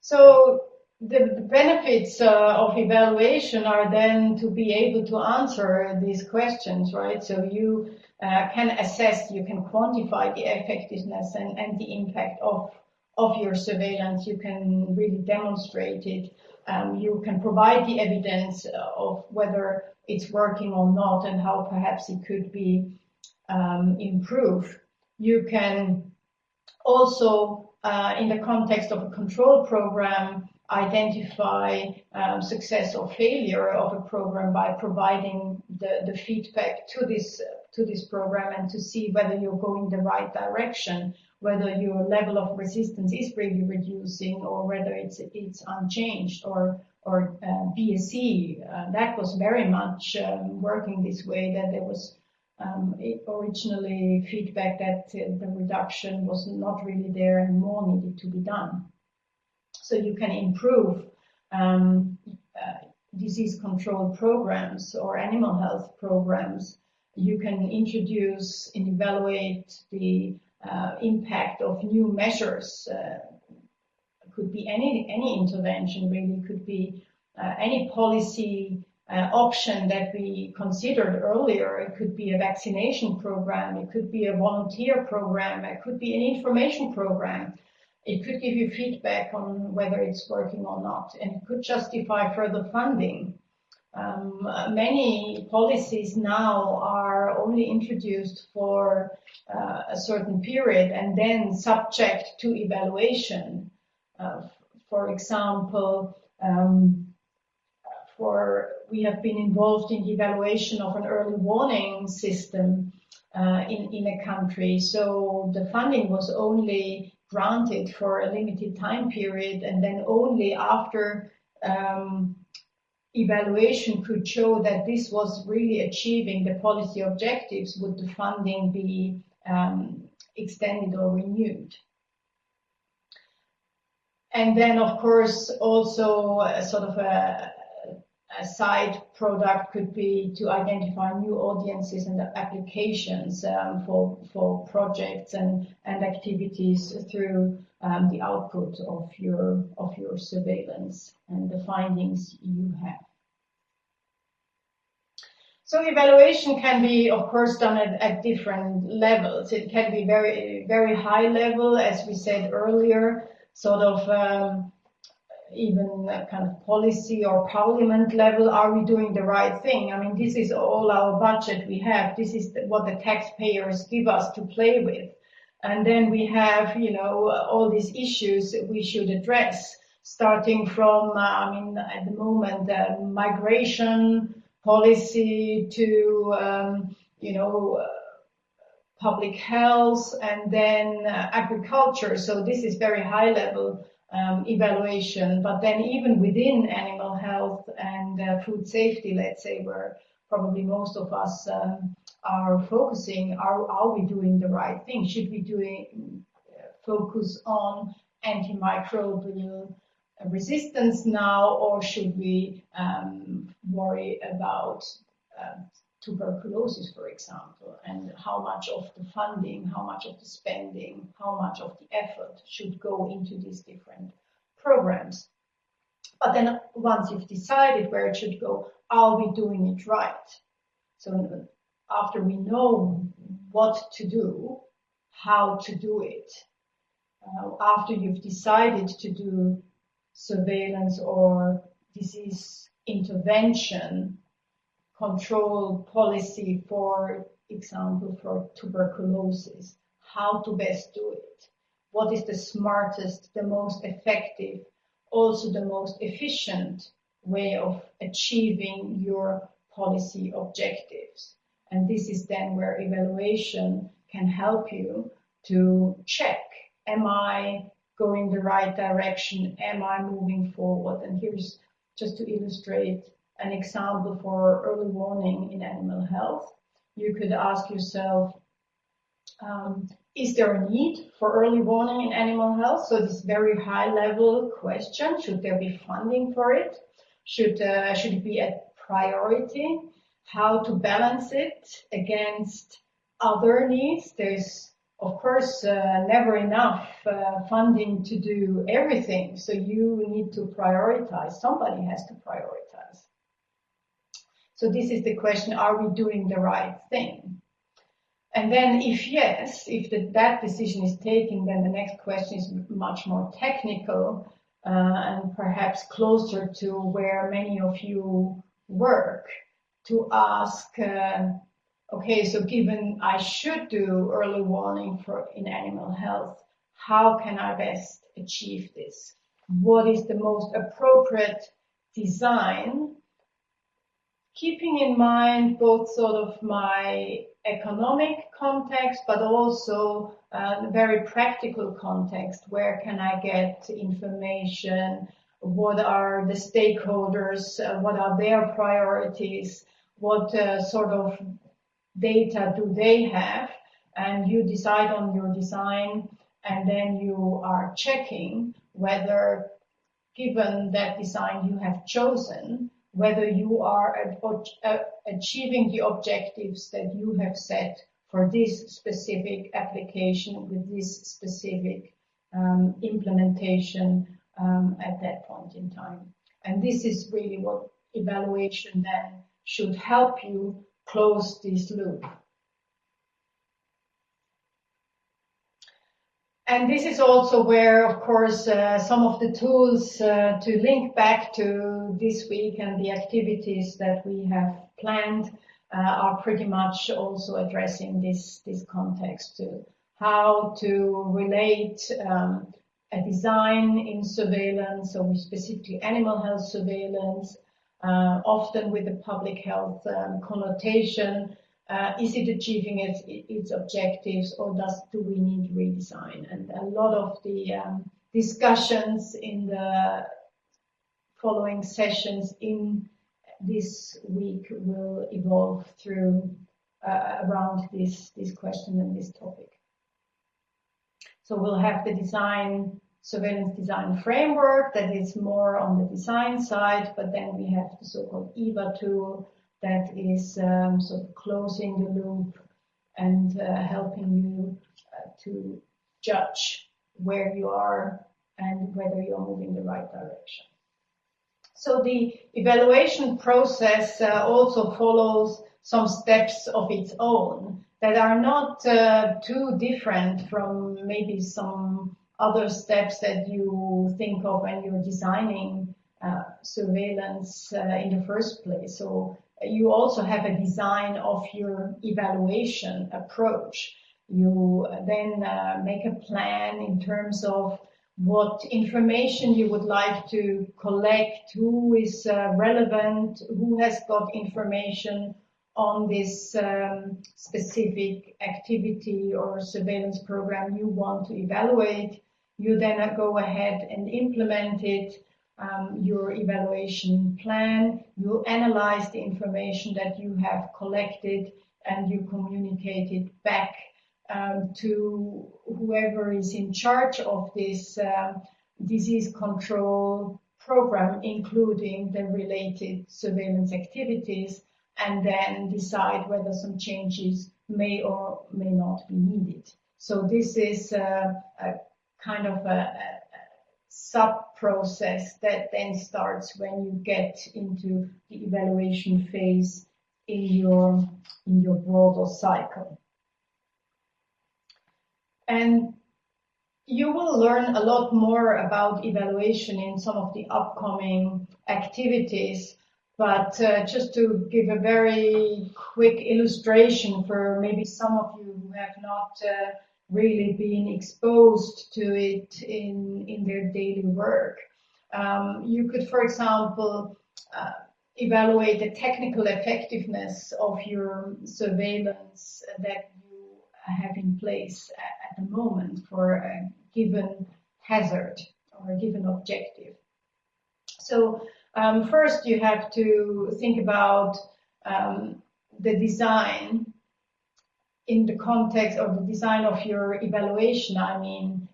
A: So the benefits of evaluation are then to be able to answer these questions, right? So you can assess, you can quantify the effectiveness and the impact of your surveillance. You can really demonstrate it. You can provide the evidence of whether it's working or not and how perhaps it could be improved. You can also, in the context of a control program, identify success or failure of a program by providing the feedback to this program and to see whether you're going the right direction, whether your level of resistance is really reducing or whether it's unchanged, or BSE. That was very much working this way, that there was originally feedback that the reduction was not really there and more needed to be done. So you can improve disease control programs or animal health programs. You can introduce and evaluate the impact of new measures. It could be any intervention, really. It could be any policy option that we considered earlier. It could be a vaccination program. It could be a volunteer program. It could be an information program. It could give you feedback on whether it's working or not, and it could justify further funding. Many policies now are only introduced for a certain period and then subject to evaluation. For example, we have been involved in the evaluation of an early warning system in a country. So the funding was only granted for a limited time period, and then only after evaluation could show that this was really achieving the policy objectives would the funding be extended or renewed. And then, of course, also sort of a side product could be to identify new audiences and applications for projects and activities through the output of your surveillance and the findings you have. So evaluation can be, of course, done at different levels. It can be very, very high level, as we said earlier, sort of even kind of policy or parliament level. Are we doing the right thing? I mean, this is all our budget we have. This is what the taxpayers give us to play with. And then we have, all these issues that we should address, starting from, at the moment, migration policy to, public health, and then agriculture. So this is very high level evaluation. But then even within animal health and food safety, let's say, where probably most of us are focusing, are we doing the right thing? Should we focus on antimicrobial resistance now, or should we worry about tuberculosis, for example, and how much of the funding, how much of the spending, how much of the effort should go into these different programs? But then once you've decided where it should go, are we doing it right? So after we know what to do, how to do it, after you've decided to do surveillance or disease intervention control policy, for example, for tuberculosis, how to best do it, what is the smartest, the most effective, also the most efficient way of achieving your policy objectives. And this is then where evaluation can help you to check, am I going the right direction? Am I moving forward? And here's just to illustrate an example for early warning in animal health. You could ask yourself, is there a need for early warning in animal health? So this very high level question, should there be funding for it? Should it be a priority? How to balance it against other needs? There's, of course, never enough funding to do everything. So you need to prioritize. Somebody has to prioritize. So this is the question, are we doing the right thing? And then if yes, if that decision is taken, then the next question is much more technical and perhaps closer to where many of you work, to ask, okay, so given I should do early warning in animal health, how can I best achieve this? What is the most appropriate design? Keeping in mind both sort of my economic context, but also the very practical context. Where can I get information? What are the stakeholders? What are their priorities? What sort of data do they have? And you decide on your design, and then you are checking whether, given that design you have chosen, whether you are achieving the objectives that you have set for this specific application with this specific implementation at that point in time. And this is really what evaluation then should help you close this loop. And this is also where, of course, some of the tools to link back to this week and the activities that we have planned are pretty much also addressing this context to how to relate a design in surveillance, so specifically animal health surveillance, often with the public health connotation. Is it achieving its objectives, or do we need redesign? And a lot of the discussions in the following sessions in this week will evolve through around this question and this topic. So we'll have the surveillance design framework that is more on the design side, but then we have the so-called EVA tool that is sort of closing the loop and helping you to judge where you are and whether you're moving the right direction. So the evaluation process also follows some steps of its own that are not too different from maybe some other steps that you think of when you're designing surveillance in the first place. So you also have a design of your evaluation approach. You then make a plan in terms of what information you would like to collect, who is relevant, who has got information on this specific activity or surveillance program you want to evaluate. You then go ahead and implement it. Your evaluation plan, you analyze the information that you have collected and you communicate it back to whoever is in charge of this disease control program, including the related surveillance activities, and then decide whether some changes may or may not be needed. So this is a kind of a sub-process that then starts when you get into the evaluation phase in your broader cycle. And you will learn a lot more about evaluation in some of the upcoming activities. But just to give a very quick illustration for maybe some of you who have not really been exposed to it in their daily work, you could, for example, evaluate the technical effectiveness of your surveillance that you have in place at the moment for a given hazard or a given objective. So first you have to think about the design in the context of the design of your evaluation. I mean,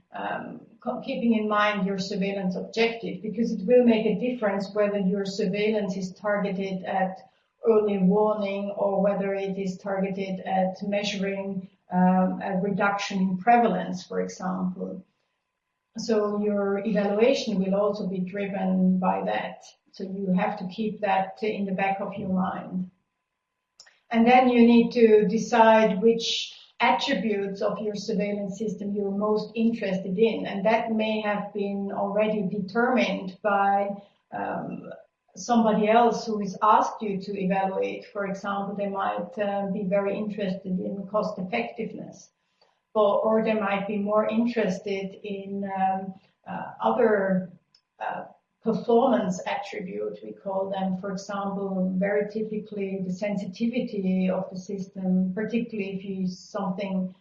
A: keeping in mind your surveillance objective, because it will make a difference whether your surveillance is targeted at early warning or whether it is targeted at measuring a reduction in prevalence, for example. So your evaluation will also be driven by that. So you have to keep that in the back of your mind. And then you need to decide which attributes of your surveillance system you're most interested in. And that may have been already determined by somebody else who has asked you to evaluate. For example, they might be very interested in cost effectiveness. Or they might be more interested in other performance attributes, we call them. For example, very typically the sensitivity of the system, particularly if you use something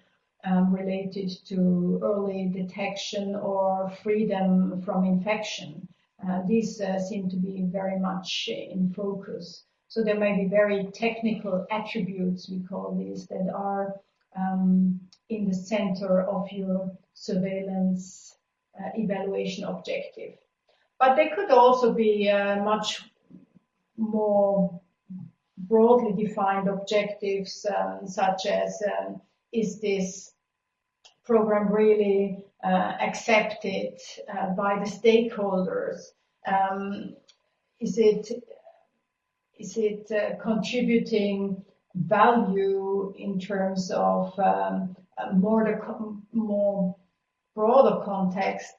A: related to early detection or freedom from infection. These seem to be very much in focus. So there may be very technical attributes, we call these, that are in the center of your surveillance evaluation objective. But they could also be much more broadly defined objectives, such as is this program really accepted by the stakeholders? Is it contributing value in terms of more broader context,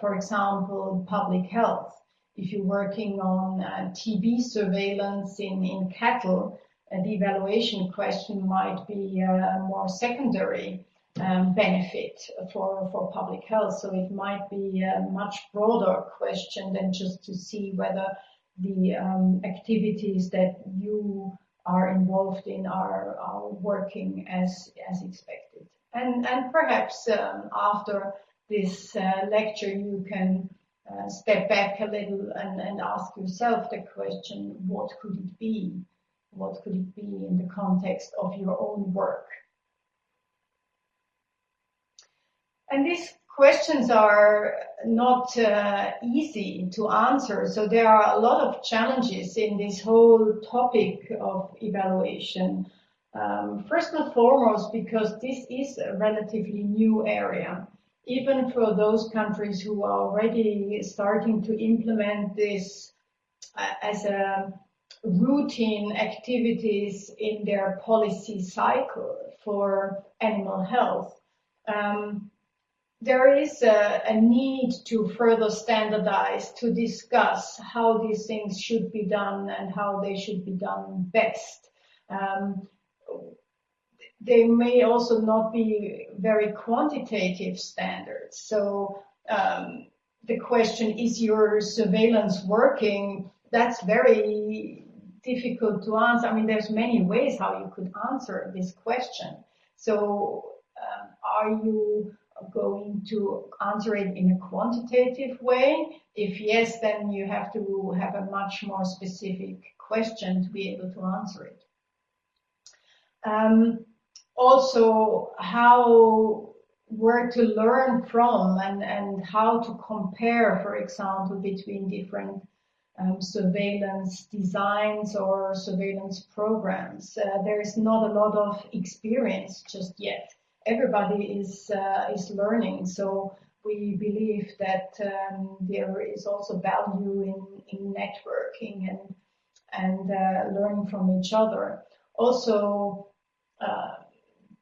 A: for example, public health. If you're working on TB surveillance in cattle, the evaluation question might be a more secondary benefit for public health. So it might be a much broader question than just to see whether the activities that you are involved in are working as expected. And perhaps after this lecture you can step back a little and ask yourself the question, what could it be? What could it be in the context of your own work? And these questions are not easy to answer. So there are a lot of challenges in this whole topic of evaluation. First and foremost, because this is a relatively new area, even for those countries who are already starting to implement this as a routine activities in their policy cycle for animal health. There is a need to further standardize, to discuss how these things should be done and how they should be done best. They may also not be very quantitative standards. So the question, is your surveillance working? That's very difficult to answer. I mean, there's many ways how you could answer this question. So are you going to answer it in a quantitative way? If yes, then you have to have a much more specific question to be able to answer it. Also, where to learn from and how to compare, for example, between different surveillance designs or surveillance programs. There is not a lot of experience just yet. Everybody is learning, so we believe that there is also value in networking and learning from each other. Also,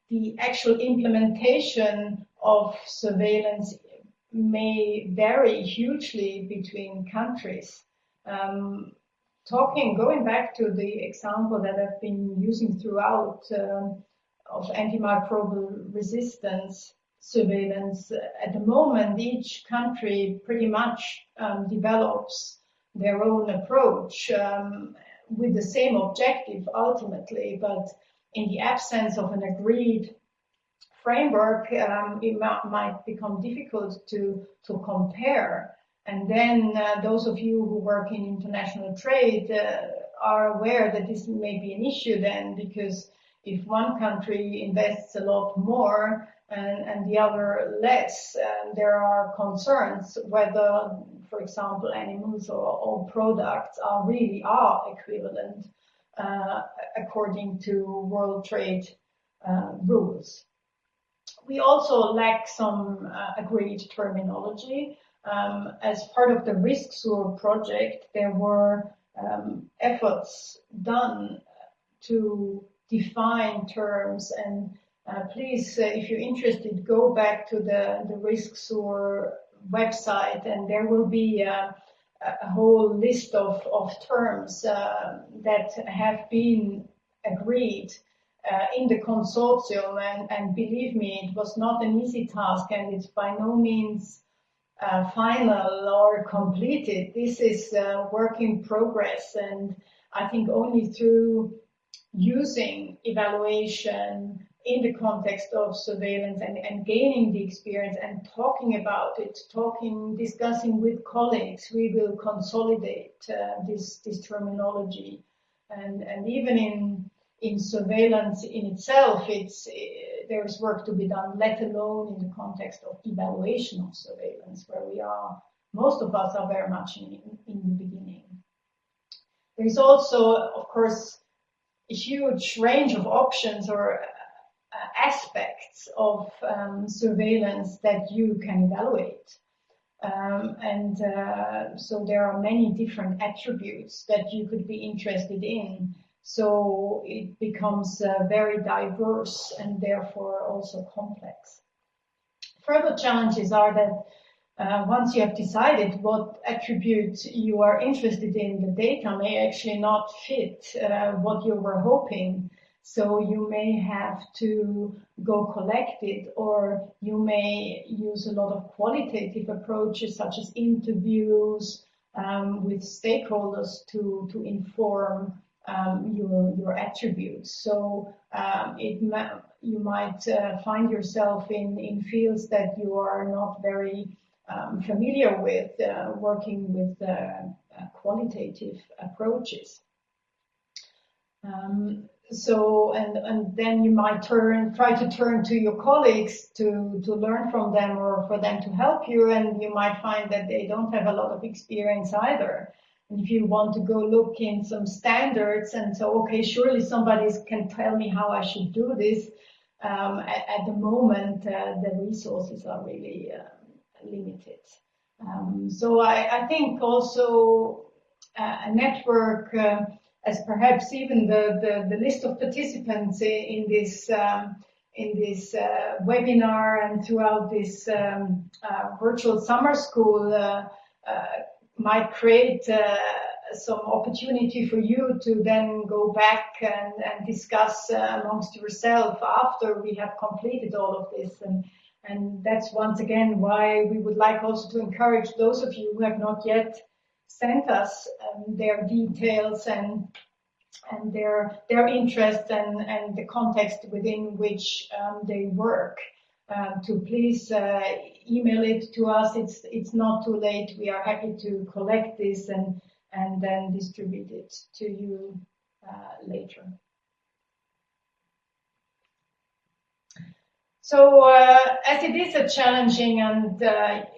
A: the actual implementation of surveillance may vary hugely between countries. going back to the example that I've been using throughout of antimicrobial resistance surveillance, at the moment each country pretty much develops their own approach with the same objective ultimately, but in the absence of an agreed framework, it might become difficult to compare. And then those of you who work in international trade are aware that this may be an issue then, because if one country invests a lot more and the other less, there are concerns whether, for example, animals or products are equivalent according to World Trade rules. We also lack some agreed terminology. As part of the Risksur project, there were efforts done to define terms, and please, if you're interested, go back to the Risksur website, and there will be a whole list of terms that have been agreed in the consortium, and believe me, it was not an easy task, and it's by no means final or completed. This is work in progress, and I think only through using evaluation in the context of surveillance and gaining the experience and talking about it, discussing with colleagues, we will consolidate this terminology. And even in surveillance in itself, there's work to be done, let alone in the context of evaluation of surveillance, where most of us are very much in the beginning. There's also, of course, a huge range of options or aspects of surveillance that you can evaluate. So there are many different attributes that you could be interested in. So it becomes very diverse and therefore also complex. Further challenges are that once you have decided what attributes you are interested in, the data may actually not fit what you were hoping. So you may have to go collect it, or you may use a lot of qualitative approaches such as interviews with stakeholders to inform your attributes. So you might find yourself in fields that you are not very familiar with, working with qualitative approaches. And then you might try to turn to your colleagues to learn from them or for them to help you, and you might find that they don't have a lot of experience either. And if you want to go look in some standards and so, okay, surely somebody can tell me how I should do this, at the moment the resources are really limited. So I think also a network, as perhaps even the list of participants in this webinar and throughout this virtual summer school might create some opportunity for you to then go back and discuss amongst yourself after we have completed all of this. And that's once again why we would like also to encourage those of you who have not yet sent us their details and their interest and the context within which they work, to please email it to us. It's not too late. We are happy to collect this and then distribute it to you later. So as it is a challenging and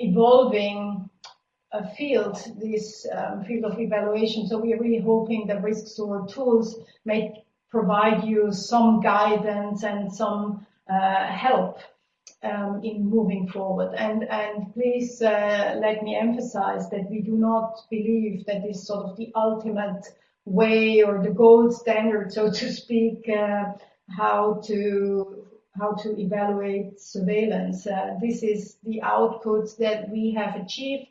A: evolving field, this field of evaluation, so we are really hoping that Risksur tools may provide you some guidance and some help in moving forward. And please let me emphasize that we do not believe that this is sort of the ultimate way or the gold standard, so to speak, how to evaluate surveillance. This is the outputs that we have achieved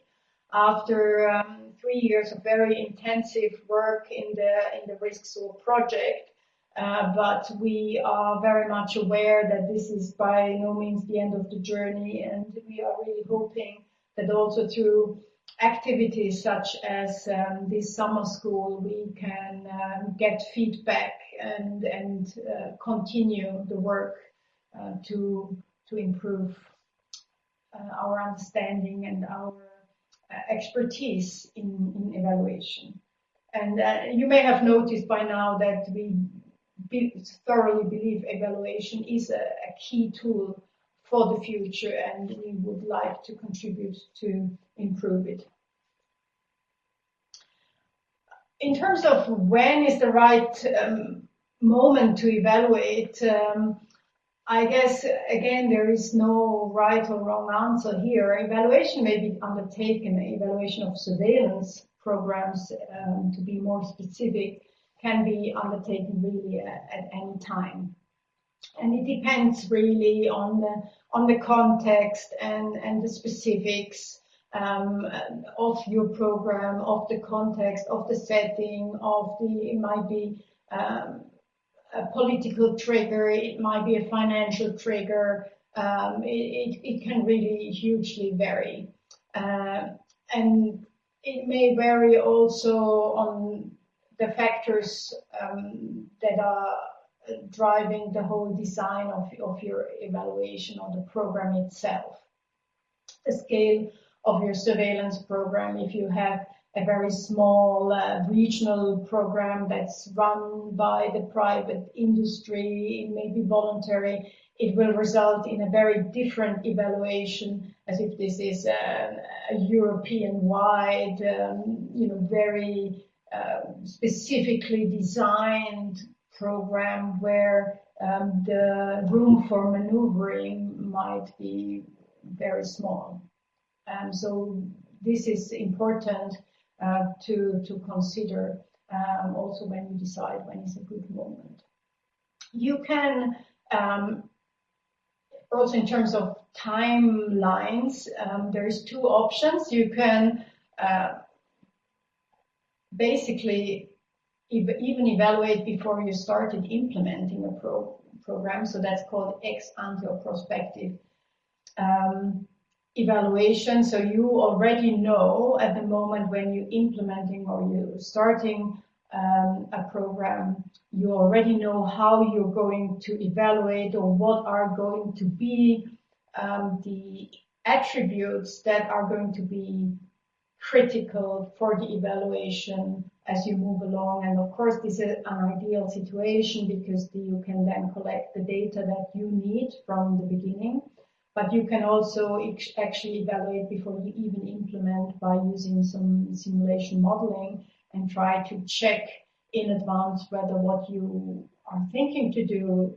A: after 3 years of very intensive work in the Risksur project. But we are very much aware that this is by no means the end of the journey, and we are really hoping that also through activities such as this summer school, we can get feedback and continue the work to improve our understanding and our expertise in evaluation. And you may have noticed by now that we thoroughly believe evaluation is a key tool for the future, and we would like to contribute to improve it. In terms of when is the right moment to evaluate, I guess, again, there is no right or wrong answer here. Evaluation may be undertaken, evaluation of surveillance programs, to be more specific, can be undertaken really at any time. And it depends really on the context and the specifics of your program, of the context, of the setting, it might be a political trigger, it might be a financial trigger, it can really hugely vary. And it may vary also on the factors that are driving the whole design of your evaluation or the program itself. The scale of your surveillance program, if you have a very small regional program that's run by the private industry, it may be voluntary, it will result in a very different evaluation as if this is a European-wide, very specifically designed program where the room for maneuvering might be very small. So this is important to consider also when you decide when is a good moment. You can also, in terms of timelines, there's two options. You can basically even evaluate before you started implementing a program. So that's called ex ante or prospective evaluation. So you already know at the moment when you're implementing or you're starting a program, you already know how you're going to evaluate or what are going to be the attributes that are going to be critical for the evaluation as you move along. And of course, this is an ideal situation because you can then collect the data that you need from the beginning. But you can also actually evaluate before you even implement by using some simulation modeling and try to check in advance whether what you are thinking to do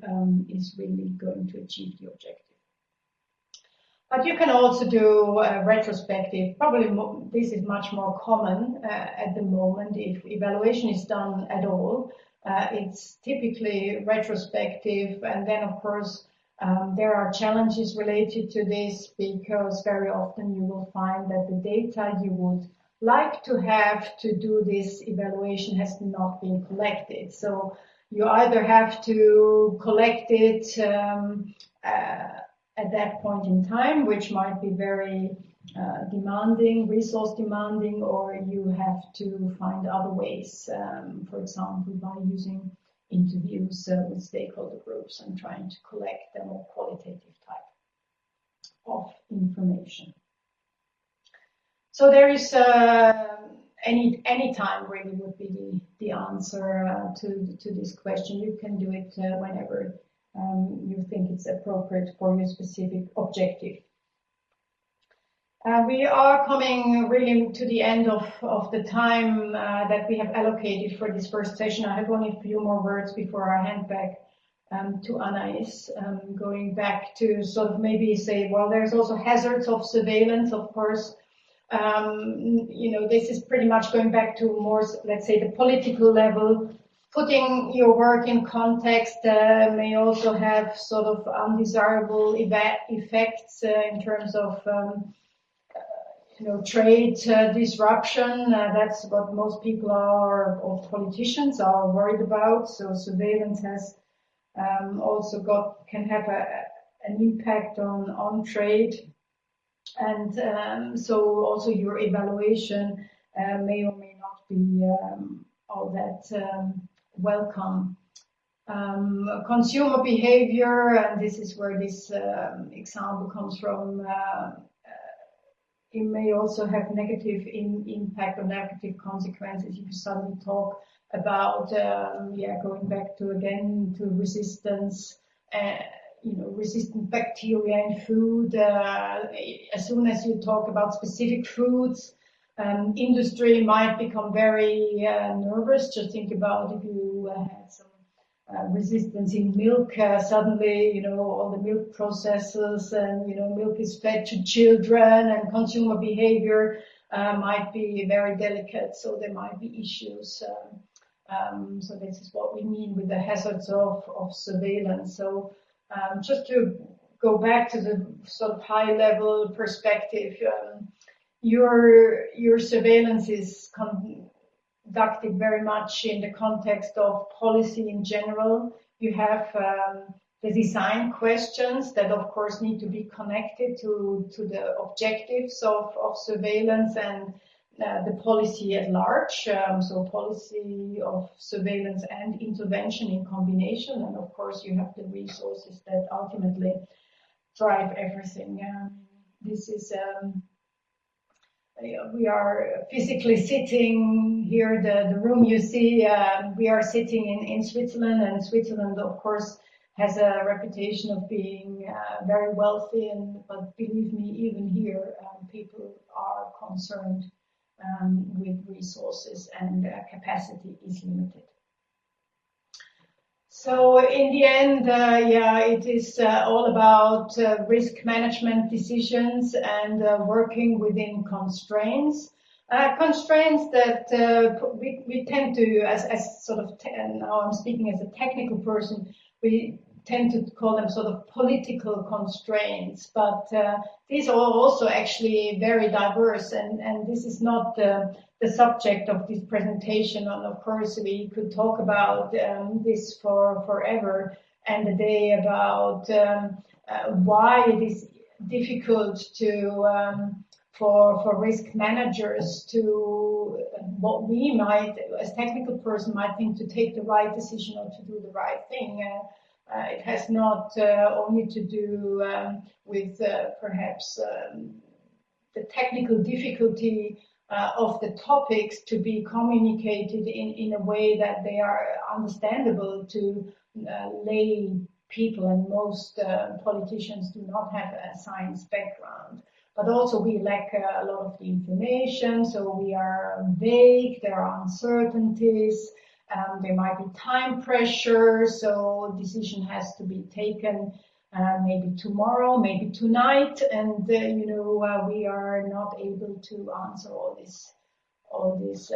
A: is really going to achieve the objective. But you can also do retrospective. Probably this is much more common at the moment. If evaluation is done at all, it's typically retrospective. And then, of course, there are challenges related to this because very often you will find that the data you would like to have to do this evaluation has not been collected. So you either have to collect it at that point in time, which might be very demanding, resource demanding, or you have to find other ways, for example, by using interviews with stakeholder groups and trying to collect a more qualitative type of information. So there is any time really would be the answer to this question. You can do it whenever you think it's appropriate for your specific objective. We are coming really to the end of the time that we have allocated for this first session. I have only a few more words before I hand back to Anais, going back to sort of maybe say, well, there's also hazards of surveillance, of course. This is pretty much going back to more, let's say, the political level. Putting your work in context may also have sort of undesirable effects in terms of trade disruption. That's what most people are, or politicians are worried about. So surveillance has also can have an impact on trade. And so also your evaluation may or may not be all that welcome. Consumer behavior, and this is where this example comes from, it may also have negative impact or negative consequences if you suddenly talk about, going back to resistance, resistant bacteria in food. As soon as you talk about specific foods, industry might become very nervous. Just think about if you had some resistance in milk, suddenly, all the milk processors and, milk is fed to children, and consumer behavior might be very delicate, so there might be issues. So this is what we mean with the hazards of surveillance. So just to go back to the sort of high level perspective, your surveillance is conducted very much in the context of policy in general. You have the design questions that of course need to be connected to the objectives of surveillance and the policy at large. So policy of surveillance and intervention in combination, and of course you have the resources that ultimately drive everything. This is we are physically sitting here, the room you see, we are sitting in Switzerland, and Switzerland of course has a reputation of being very wealthy, but believe me, even here people are concerned with resources, and capacity is limited. So in the end, it is all about risk management decisions and working within constraints. Constraints that we tend to, as sort of, and now I'm speaking as a technical person, we tend to call them sort of political constraints, but these are also actually very diverse, and this is not the subject of this presentation. And of course we could talk about this for forever and a day about why it is difficult to for risk managers to what we might, as technical person, might think to take the right decision or to do the right thing. It has not only to do with perhaps the technical difficulty of the topics to be communicated in a way that they are understandable to lay people, and most politicians do not have a science background. But also we lack a lot of the information, so we are vague, there are uncertainties. There might be time pressure, so decision has to be taken maybe tomorrow, maybe tonight, and we are not able to answer all these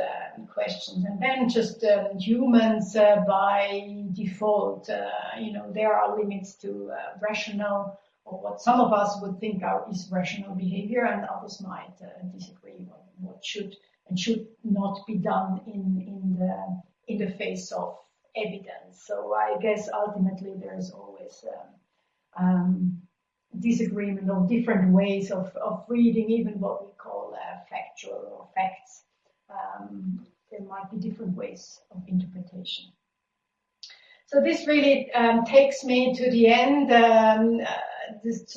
A: questions. And then just humans by default, there are limits to rational, or what some of us would think is rational behavior, and others might disagree on what should and should not be done in the face of evidence. So I guess ultimately there is always disagreement of different ways of reading, even what we call factual or facts. There might be different ways of interpretation. So this really takes me to the end. This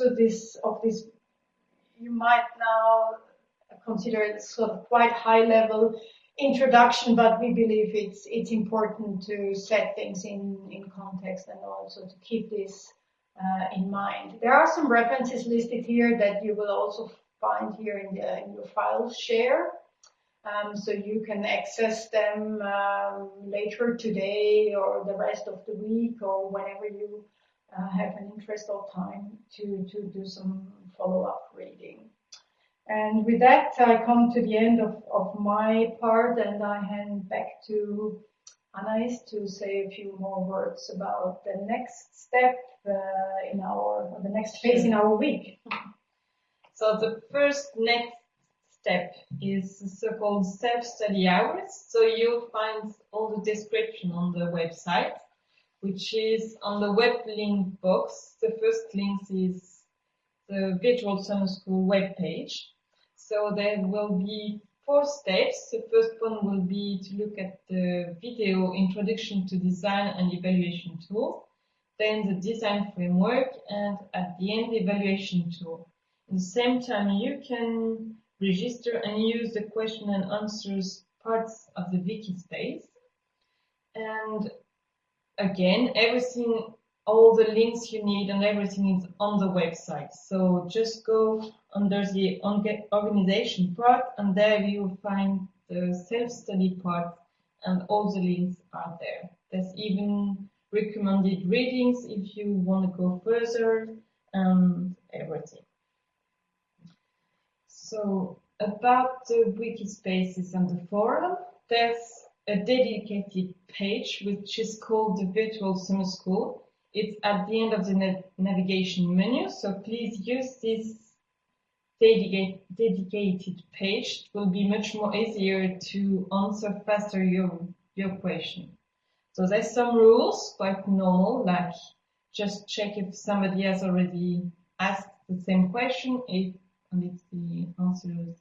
A: you might now consider it sort of quite high level introduction, but we believe it's important to set things in context and also to keep this in mind. There are some references listed here that you will also find here in your file share, so you can access them later today or the rest of the week, or whenever you have an interest or time to do some follow-up reading. And with that, I come to the end of my part, and I hand back to Anais to say a few more words about the next step the next phase in our week.
B: So the first next step is the so-called self-study hours. So you'll find all the description on the website, which is on the web link box. The first link is the Virtual Summer School webpage. So there will be 4 steps. The first one will be to look at the video Introduction to Design and Evaluation Tool, then the design framework, and at the end, the evaluation tool. At the same time, you can register and use the question and answers parts of the wiki space. And again, everything, all the links you need and everything is on the website. So just go under the organization part, and there you will find the self-study part, and all the links are there. There's even recommended readings if you want to go further, and everything. So about the wiki spaces and the forum, there's a dedicated page which is called the Virtual Summer School. It's at the end of the navigation menu, so please use this dedicated page. It will be much more easier to answer faster your question. So there's some rules, quite normal, like just check if somebody has already asked the same question, if the answers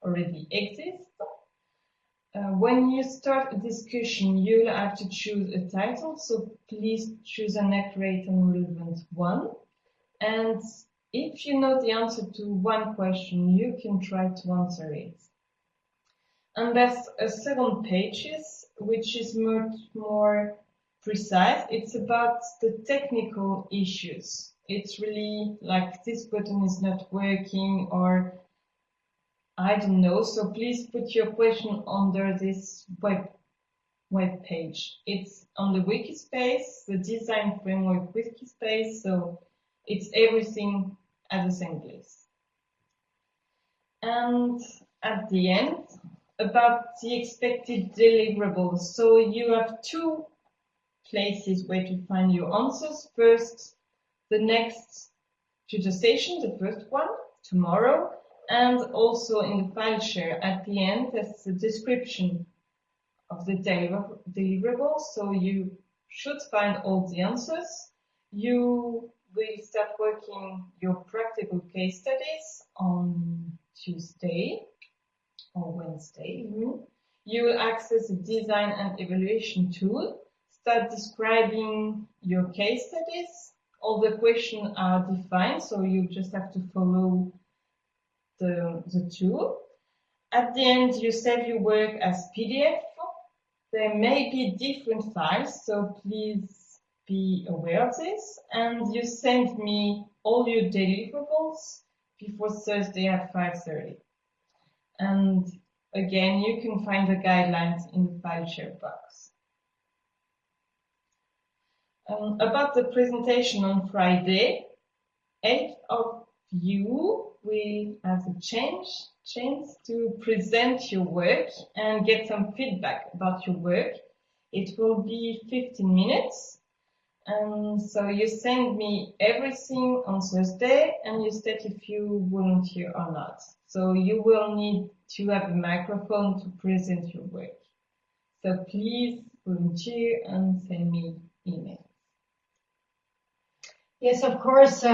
B: already exist. When you start a discussion, you'll have to choose a title, so please choose an accurate and relevant one. And if you know the answer to one question, you can try to answer it. And there's a second page, which is much more precise. It's about the technical issues. It's really like this button is not working, or I don't know. So please put your question under this web page. It's on the wiki space, the design framework wiki space. So it's everything at the same place. And at the end, about the expected deliverables. So you have 2 places where to find your answers. First, the next tutor session, the first one, tomorrow, and also in the file share at the end, there's a description of the deliverables. So you should find all the answers. You will start working your practical case studies on Tuesday or Wednesday. You will access the design and evaluation tool, start describing your case studies. All the questions are defined, so you just have to follow the tool. At the end, you save your work as PDF. There may be different files, so please be aware of this. And you send me all your deliverables before Thursday at 5:30. And again, you can find the guidelines in the file share box. About the presentation on Friday, 8 of you will have a chance to present your work and get some feedback about your work. It will be 15 minutes. And so you send me everything on Thursday, and you state if you volunteer or not. So you will need to have a microphone to present your work. So please volunteer and send me emails.
A: Yes, of course.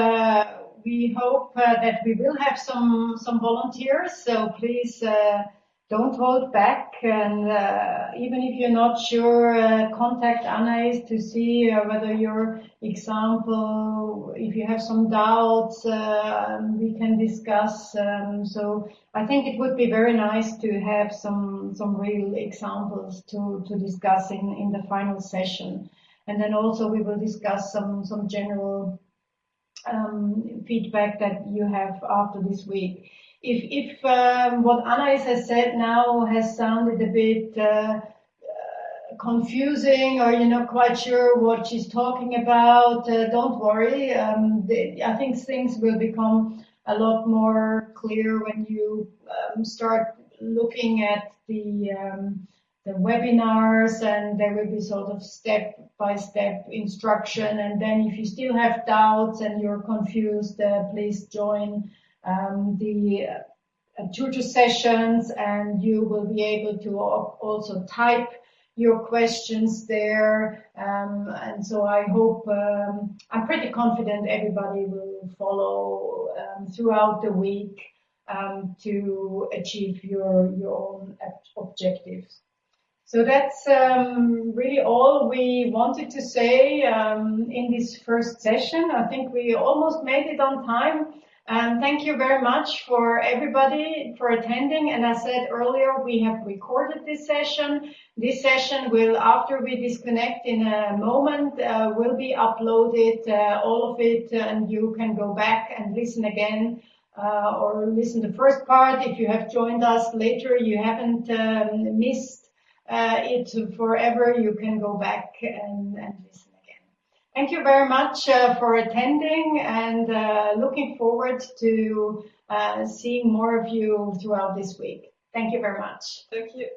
A: We hope that we will have some volunteers. So please don't hold back. And even if you're not sure, contact Anais to see whether your example, if you have some doubts, we can discuss. So I think it would be very nice to have some real examples to discuss in the final session. And then also we will discuss some general feedback that you have after this week. If what Anais has said now has sounded a bit confusing, or you're not quite sure what she's talking about, don't worry. I think things will become a lot more clear when you start looking at the webinars, and there will be sort of step-by-step instruction. And then if you still have doubts and you're confused, please join the tutor sessions, and you will be able to also type your questions there. And so I hope, I'm pretty confident everybody will follow throughout the week to achieve your own objectives. So that's really all we wanted to say in this first session. I think we almost made it on time. Thank you very much for everybody for attending. And as I said earlier, we have recorded this session. This session will, after we disconnect in a moment, will be uploaded, all of it, and you can go back and listen again. Or listen to the first part. If you have joined us later, you haven't missed it forever. You can go back and listen again. Thank you very much for attending, and looking forward to seeing more of you throughout this week. Thank you very much.
B: Thank you.